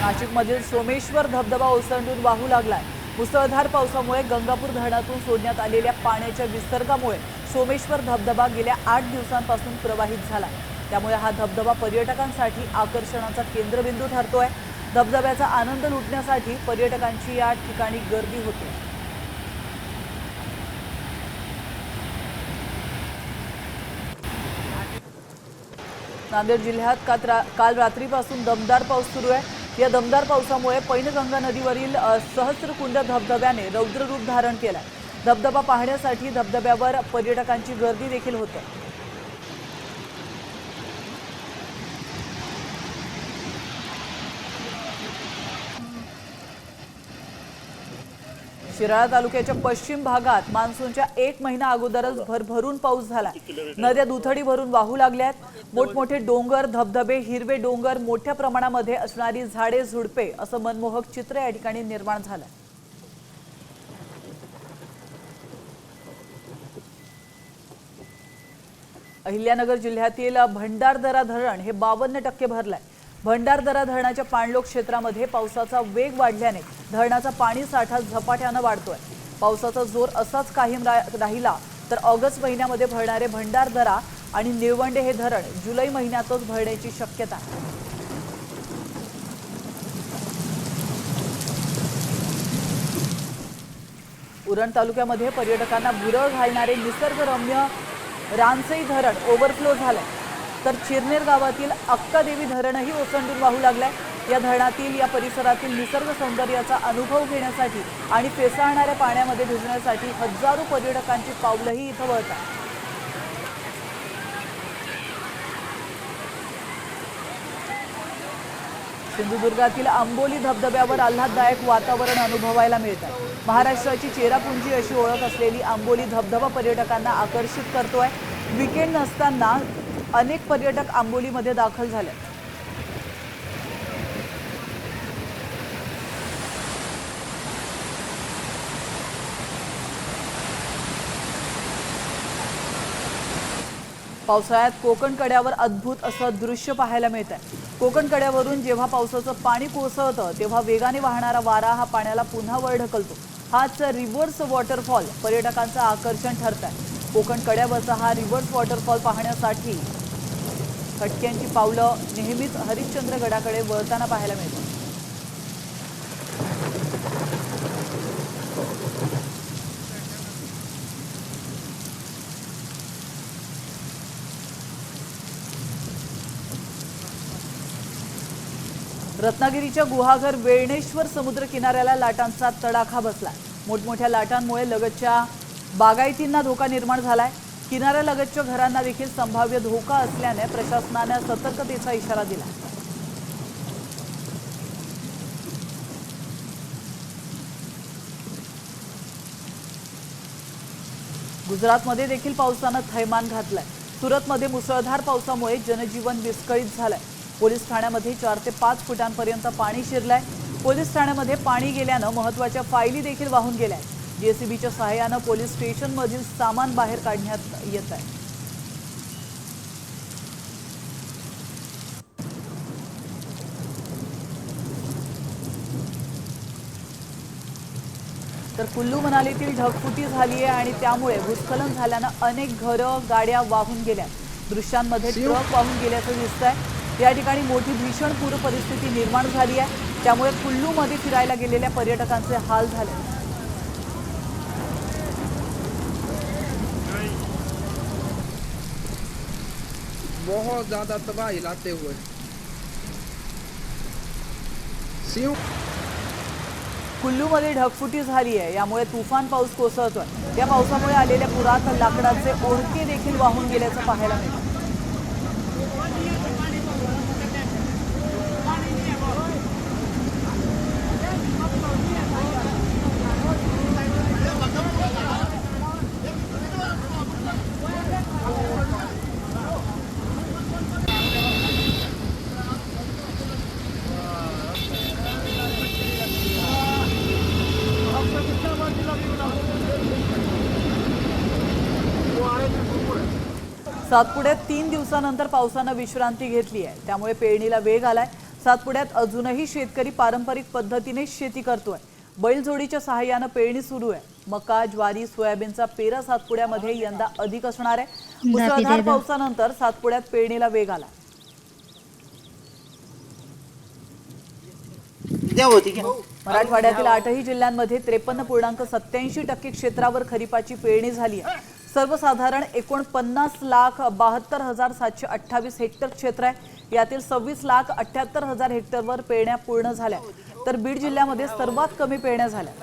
नाशिकमधील सोमेश्वर धबधबा ओसंडून वाहू लागलाय। मुसळधार पावसामुळे गंगापूर धरणातून सोडण्यात आलेल्या पाण्याच्या विसर्गामुळे सोमेश्वर धबधबा गेल्या 8 दिवसांपासून प्रवाहित झाला। त्यामुळे हा धबधबा पर्यटकांसाठी आकर्षणाचा केंद्रबिंदू ठरतोय। धबधब्याचा आनंद लुटण्यासाठी पर्यटकांची या ठिकाणी गर्दी होते। नांदेड जिल्ह्यात काल रात्रीपासून दमदार पाऊस सुरू आहे। या दमदार पावसामुळे पैनगंगा नदीवरील सहस्त्रकुंड धबधब्याने रौद्र रूप धारण केलं। धबधबा पाहण्यासाठी धबधब्यावर पर्यटकांची गर्दी देखील होते. शिराळा तालुक्याच्या पश्चिम भागात मान्सूनच्या 1 महिना अगोदरच भरभरून पाऊस झाला. नद्या दुथडी भरून वाहू लागल्यात. मोठमोठे डोंगर, धबधबे, हिरवे डोंगर, मोठ्या प्रमाणामध्ये असणारी झाडे झुडपे असं मनमोहक चित्र या ठिकाणी निर्माण झालं. अहिल्यानगर जिल्ह्यातील भंडारदरा धरण हे 52% भरलंय. भंडारदरा धरणाच्या पाणलोट क्षेत्रामध्ये पावसाचा वेग वाढल्याने धरणाचा पाणी साठा झपाट्यानं वाढतोय. पावसाचा जोर असाच कायम राहिला तर ऑगस्ट महिन्यामध्ये भरणारे भंडारदरा आणि निळवंडे हे धरण जुलै महिन्यातच भरण्याची शक्यता आहे. उरण तालुक्यामध्ये पर्यटकांना भुरळ घालणारे निसर्गरम्य रानसई धरण ओव्हरफ्लो झालंय. तर चिरनेर गावातील अक्कादेवी धरणही ओसंडून वाहू लागलंय. या धरणातील या परिसरातील निसर्ग सौंदर्याचा अनुभव घेण्यासाठी आणि फेसाळणाऱ्या पाण्यामध्ये भिजण्यासाठी हजारो पर्यटकांची पावलंही इथं वळतात. सिंधुदुर्गातील आंबोली धबधब्यावर आल्हाददायक वातावरण अनुभवायला मिळतं. महाराष्ट्राची चेरापुंजी अशी ओळख असलेली आंबोली धबधबा पर्यटकांना आकर्षित करतोय. वीकेंड नसताना अनेक पर्यटक आंबोलीमध्ये दाखल झाले. पावसाळ्यात कोकण कड्यावर अद्भुत असं दृश्य पाहायला मिळतंय. कोकण कड्यावरून जेव्हा पावसाचं पाणी कोसळतं तेव्हा वेगाने वाहणारा वारा हा पाण्याला पुन्हा वर ढकलतो. हाच रिव्हर्स वॉटरफॉल पर्यटकांचं आकर्षण ठरतंय. कोकण कड्यावरचा हा रिव्हर्स वॉटरफॉल पाहण्यासाठी खटक्यांची पावलं नेहमीच हरिश्चंद्रगडाकडे वळताना पाहायला मिळतात. रत्नागिरीच्या गुहागर वेळणेश्वर समुद्र किनाऱ्याला लाटांचा तडाखा बसलाय. मोठमोठ्या लाटांमुळे लगतच्या बागायतींना धोका निर्माण झालाय. किनाऱ्यालगतच्या घरांना देखील संभाव्य धोका असल्याने प्रशासनाने सतर्कतेचा इशारा दिला. गुजरातमध्ये देखील पावसानं थैमान घातलंय. सुरतमध्ये मुसळधार पावसामुळे जनजीवन विस्कळीत झालंय. पोलीस ठाण्यामध्ये 4 ते 5 फुटांपर्यंत पाणी शिरलंय. पोलीस ठाण्यामध्ये पाणी गेल्यानं महत्त्वाच्या फायली देखील वाहून गेल्या. जेसीबीच्या सहाय्यानं पोलीस स्टेशनमधील सामान बाहेर काढण्यात येत आहे. तर कुल्लू मनालीतील ढगफुटी झाली आहे आणि त्यामुळे भूस्खलन झाल्यानं अनेक घरं, गाड्या वाहून गेल्या. दृश्यांमध्ये ट्रक वाहून गेल्याचं दिसतंय. या ठिकाणी मोठी भीषण पूर परिस्थिती निर्माण झाली आहे. त्यामुळे कुल्लूमध्ये फिरायला गेलेल्या पर्यटकांचे हाल झाले. बहुत ज्यादा तबाही लाते हुए कुल्लूमध्ये ढगफुटी झाली आहे. यामुळे तुफान पाऊस कोसळतोय. या पावसामुळे आलेल्या पुरात लाकडाचे ओढके देखील वाहून गेल्याचं पाहायला मिळतं. सातपुड्यात 3 दिवसानंतर पावसानं विश्रांती घेतली आहे. त्यामुळे पेरणीला वेग आलाय. सातपुड्यात अजूनही शेतकरी पारंपरिक पद्धतीने शेती करतोय. बैलजोडीच्या सहाय्यानं पेरणी सुरू आहे. मका, ज्वारी, सोयाबीनचा पेरा सातपुड्यामध्ये यंदा अधिक असणार आहे. मुसळधार पावसानंतर सातपुड्यात पेरणीला वेग आला. मराठवाड्यातील 8ही जिल्ह्यांमध्ये 53.87% क्षेत्रावर खरीपाची पेरणी झाली आहे. सर्वसाधारण 49,72,728 हेक्टर क्षेत्र आहे. यातील 26,78,000 हेक्टरवर पेरण्या पूर्ण झाल्या. तर बीड जिल्ह्यामध्ये सर्वात कमी पेरण्या झाल्या.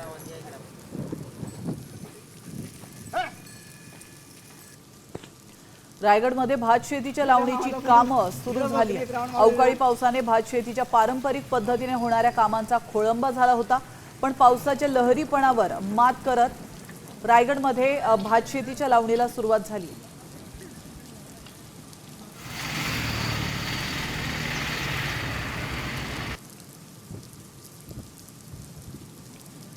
रायगडमध्ये भात शेतीच्या लावणीची कामं सुरू झाली आहेत. अवकाळी पावसाने भात शेतीच्या पारंपरिक पद्धतीने होणाऱ्या कामांचा खोळंबा झाला होता, पण पावसाच्या लहरीपणावर मात करत रायगडमध्ये भात शेतीच्या लावणीला सुरुवात झाली.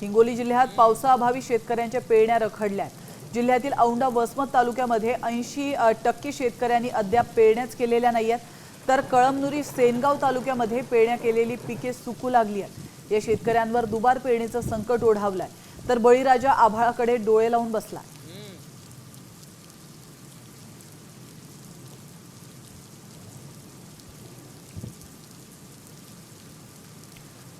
हिंगोली जिल्ह्यात पावसाअभावी शेतकऱ्यांच्या पेरण्या रखडल्या. जिल्ह्यातील औंढा वसमत तालुक्यामध्ये 80% शेतकऱ्यांनी अद्याप पेरण्याच केलेल्या नाहीयेत, तर कळमनुरी सेनगाव तालुक्यामध्ये पेरण्या केलेली पिके सुकू लागली आहेत. या शेतकऱ्यांवर दुबार पेरणीचं संकट ओढावलंय, तर बळीराजा आभाळाकडे डोळे लावून बसलाय.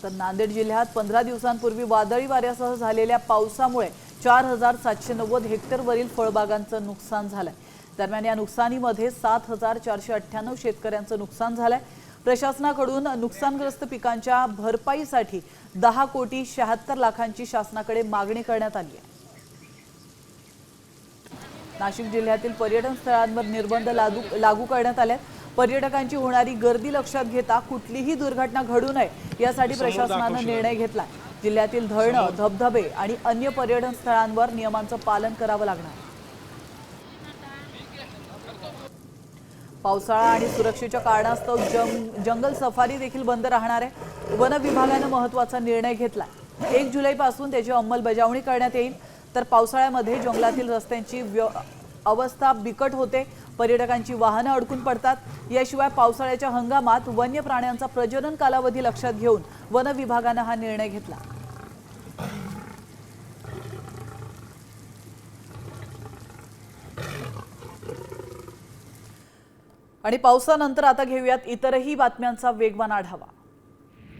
तर नांदेड जिल्ह्यात 15 दिवसांपूर्वी वादळी वाऱ्यासह झालेल्या पावसामुळे 4790 हेक्टरवरील फळबागांचं नुकसान झालंय. दरम्यान या नुकसानीमध्ये 7498 शेतकऱ्यांचं नुकसान झालंय. प्रशासनाकडून नुकसानग्रस्त पिकांच्या भरपाईसाठी 10,76,00,000 शासनाकडे मागणी करण्यात आली आहे. नाशिक जिल्ह्यातील पर्यटन स्थळांवर निर्बंध लागू करण्यात आले. पर्यटकांची होणारी गर्दी लक्षात घेता कुठलीही दुर्घटना घडू नये यासाठी प्रशासनाने निर्णय घेतला. जिल्ह्यातील धरणं, धबधबे आणि अन्य पर्यटन स्थळांवर नियमांचं पालन करावं लागणार. पावसाळा आणि सुरक्षेच्या कारणास्तव जंगल सफारी देखील बंद राहणार आहे. वन विभागाने महत्त्वाचा निर्णय घेतला. 1 जुलैपासून त्याची अंमलबजावणी करण्यात येईल. तर पावसाळ्यामध्ये जंगलातील रस्त्यांची अवस्था बिकट होते, पर्यटकांची वाहनं अडकून पडतात. याशिवाय पावसाळ्याच्या हंगामात वन्य प्राण्यांचा प्रजनन कालावधी लक्षात घेऊन वन विभागाने हा निर्णय घेतला. आणि पावसानंतर आता घेऊयात इतरही बातम्यांचा वेगवान आढावा.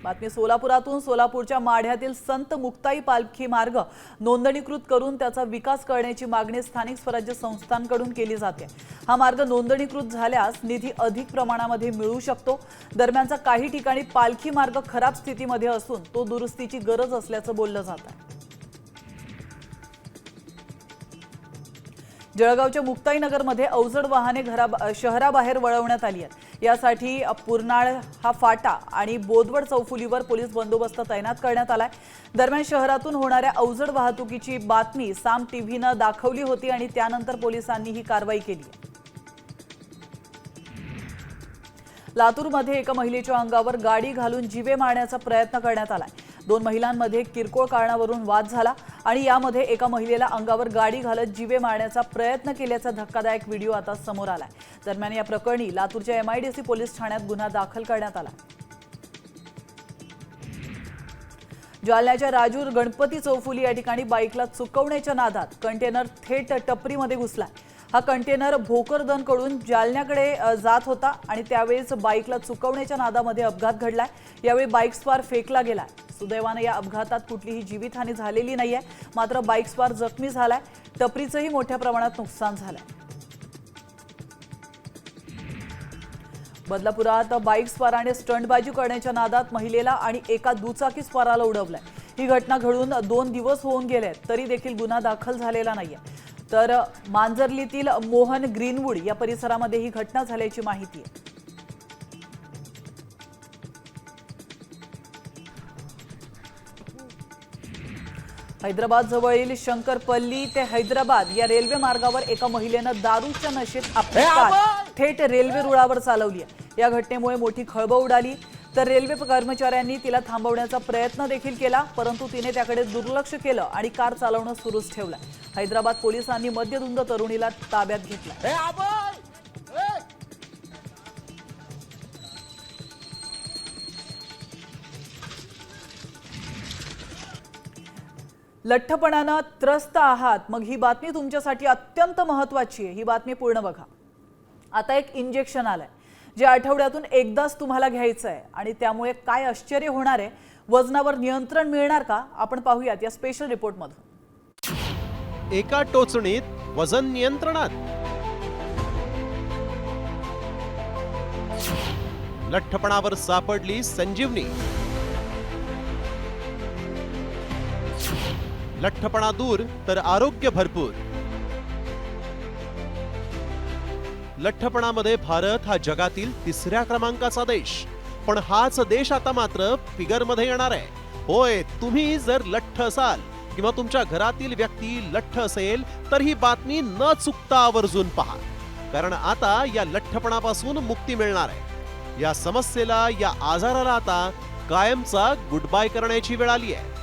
बातमी सोलापुरातून. सोलापूरच्या माढ्यातील संत मुक्ताई पालखी मार्ग नोंदणीकृत करून त्याचा विकास करण्याची मागणी स्थानिक स्वराज्य संस्थांकडून केली जाते. हा मार्ग नोंदणीकृत झाल्यास निधी अधिक प्रमाणामध्ये मिळू शकतो. दरम्यानचा काही ठिकाणी पालखी मार्ग खराब स्थितीमध्ये असून तो दुरुस्तीची गरज असल्याचं बोललं जात आहे. जळगावच्या मुक्ताईनगरमध्ये अवजड वाहने शहराबाहेर वळवण्यात आली आहेत. यासाठी पुरनाळ हा फाटा आणि बोदवड चौफुलीवर पोलीस बंदोबस्त तैनात करण्यात आलाय. दरम्यान शहरातून होणाऱ्या अवजड वाहतुकीची बातमी साम टीव्हीनं दाखवली होती आणि त्यानंतर पोलिसांनी ही कारवाई केली. लातूरमध्ये एका महिलेच्या अंगावर गाडी घालून जीवे मारण्याचा प्रयत्न करण्यात आलाय. 2 महिलांमध्ये किरकोळ कारणावरून वाद झाला आणि यामध्ये एका महिलेला अंगावर गाडी घालत जीवे मारण्याचा प्रयत्न केल्याचा धक्कादायक व्हिडिओ आता समोर आलाय. दरम्यान या प्रकरणी लातूरच्या MIDC पोलीस ठाण्यात गुन्हा दाखल करण्यात आला. जालन्याच्या राजूर गणपती चौफुली या ठिकाणी बाईकला चुकवण्याच्या नादात कंटेनर थेट टपरीमध्ये घुसलाय. हा कंटेनर भोकरदनकडून जालन्याकडे जात होता आणि त्यावेळेस बाईकला चुकवण्याच्या नादामध्ये अपघात घडलाय. यावेळी बाईक स्वार फेकला गेलाय. सुदैवाने या अपघातात कुठलीही जीवितहानी झालेली नाहीये, मात्र बाईक स्वार जखमी झालाय. टपरीचंही मोठ्या प्रमाणात नुकसान झालंय. बदलापुरात बाईक स्वाराने स्टंटबाजी करण्याच्या नादात महिलेला आणि एका दुचाकी स्वाराला उडवलंय. ही घटना घडून 2 दिवस होऊन गेले तरी देखील गुन्हा दाखल झालेला नाहीये. तर मांजर्लीतील मोहन ग्रीनवूड या परिसरामध्ये ही घटना झाल्याची माहिती आहे. हैदराबाद जवळील शंकरपल्ली ते हैदराबाद या रेल्वे मार्गावर एका महिलेनं दारूच्या नशेत आपली कार थेट रेल्वे रुळावर चालवली आहे. या घटनेमुळे मोठी खळबळ उडाली. तर रेल्वे कर्मचाऱ्यांनी तिला थांबवण्याचा प्रयत्न देखील केला, परंतु तिने त्याकडे दुर्लक्ष केलं आणि कार चालवणं सुरूच ठेवलं. हैदराबाद पोलिसांनी मद्यधुंद तरुणीला ताब्यात घेतलं. लठ्ठपणानं त्रस्त आहात, मग ही बातमी तुमच्यासाठी अत्यंत महत्त्वाची आहे. ही बातमी पूर्ण बघा. आता एक इंजेक्शन आलंय जे आठवड्यातून एकदाच तुम्हाला घ्यायचं आहे आणि त्यामुळे काय आश्चर्य होणार आहे, वजनावर नियंत्रण मिळणार का, आपण पाहूयात या स्पेशल रिपोर्टमधून. एका टोचणीत वजन नियंत्रणात. लठ्ठपणावर सापडली संजीवनी. लठ्ठपणा दूर तर आरोग्य भरपूर. लठ्ठपणामध्ये भारत हा जगातील 3ऱ्या क्रमांकाचा देश, पण हाच देश आता मात्र फिगरमध्ये येणार आहे. होय, तुम्ही जर लठ्ठ असाल किंवा तुमच्या घरातील व्यक्ती लठ्ठ असेल तर ही बातमी न चुकता आवर्जून पहा, कारण आता या लठ्ठपणापासून मुक्ती मिळणार आहे. या समस्येला, या आजाराला आता कायमचा गुड बाय करण्याची वेळ आली आहे.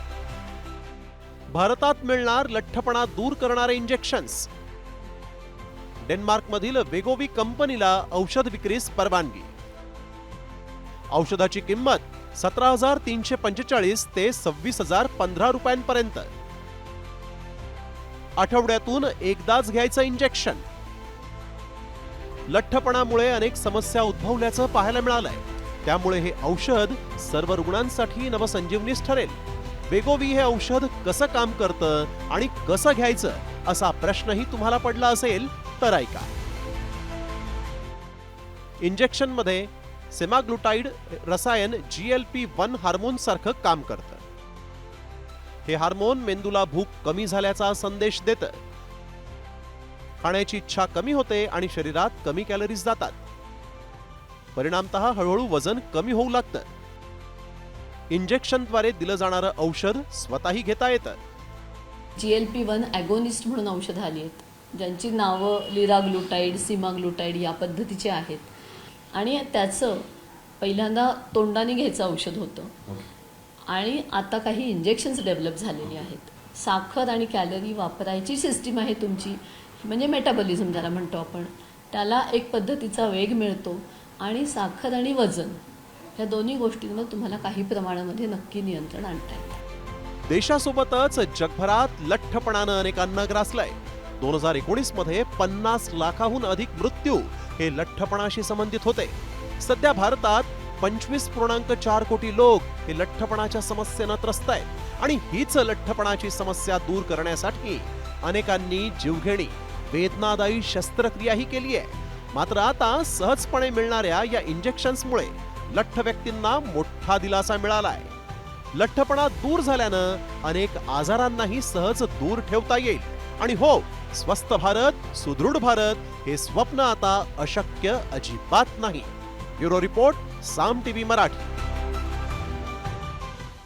भारतात मिळणार लठ्ठपणा दूर करणारे इंजेक्शन्स. डेन्मार्कमधील वेगोवी कंपनीला औषध विक्रीस परवानगी. औषधाची किंमत 17,345 ते 26,015 रुपयांपर्यंत. आठवड्यातून एकदाच घ्यायचं इंजेक्शन. लठ्ठपणामुळे अनेक समस्या उद्भवल्याचं पाहायला मिळालंय, त्यामुळे हे औषध सर्व रुग्णांसाठी नवसंजीवनीच ठरेल. वेगोवी हे औषध कसं काम करतं आणि कसं घ्यायचं असा प्रश्नही तुम्हाला पडला असेल तर ऐका. इंजेक्शनमध्ये सेमाग्लुटाइड रसायन GLP-1 हार्मोन सारखं काम करतं. हे हार्मोन मेंदूला भूक कमी झाल्याचा संदेश देतं. खाण्याची इच्छा कमी होते आणि शरीरात कमी कॅलरीज जातात. परिणामतः हळूहळू वजन कमी होऊ लागतं. इंजेक्शनद्वारे दिलं जाणारं औषध स्वतःही घेता येतं. GLP-1 ॲगोनिस्ट म्हणून औषधं आली आहेत, ज्यांची नावं लिराग्लुटाईड, सीमाग्लुटाईड या पद्धतीची आहेत. आणि त्याचं पहिल्यांदा तोंडाने घ्यायचं औषध होतं आणि आता काही इंजेक्शन्स डेव्हलप झालेली आहेत. साखर आणि कॅलरी वापरायची सिस्टीम आहे तुमची, म्हणजे मेटाबॉलिझम ज्याला म्हणतो आपण, त्याला एक पद्धतीचा वेग मिळतो आणि साखर आणि वजन या दोन्ही गोष्टींवर तुम्हाला काही प्रमाणामध्ये नक्की नियंत्रण आणता येतं. देशासोबतच जगभरात लठ्ठपणानं अनेकांना ग्रासलंय. 2019 मध्ये 50 लाखाहून अधिक मृत्यू हे लठ्ठपणाशी संबंधित होते. सध्या भारतात 25.4 कोटी लोक हे लठ्ठपणाच्या समस्येनं त्रस्त आहेत आणि हीच लठ्ठपणाची समस्या दूर करण्यासाठी अनेकांनी जीवघेणी वेदनादायी शस्त्रक्रियाही केली आहे. मात्र आता सहजपणे मिळणाऱ्या या इंजेक्शन्समुळे लठ्ठ व्यक्तींना मोठा दिलासा मिळालाय. लठ्ठपणा दूर झाल्यानं अनेक आजारांनाही सहज दूर ठेवता येईल. आणि हो, स्वस्थ भारत, सुदृढ भारत हे स्वप्न आता अशक्य अजिबात नाही. ब्युरो रिपोर्ट, साम टीव्ही मराठी.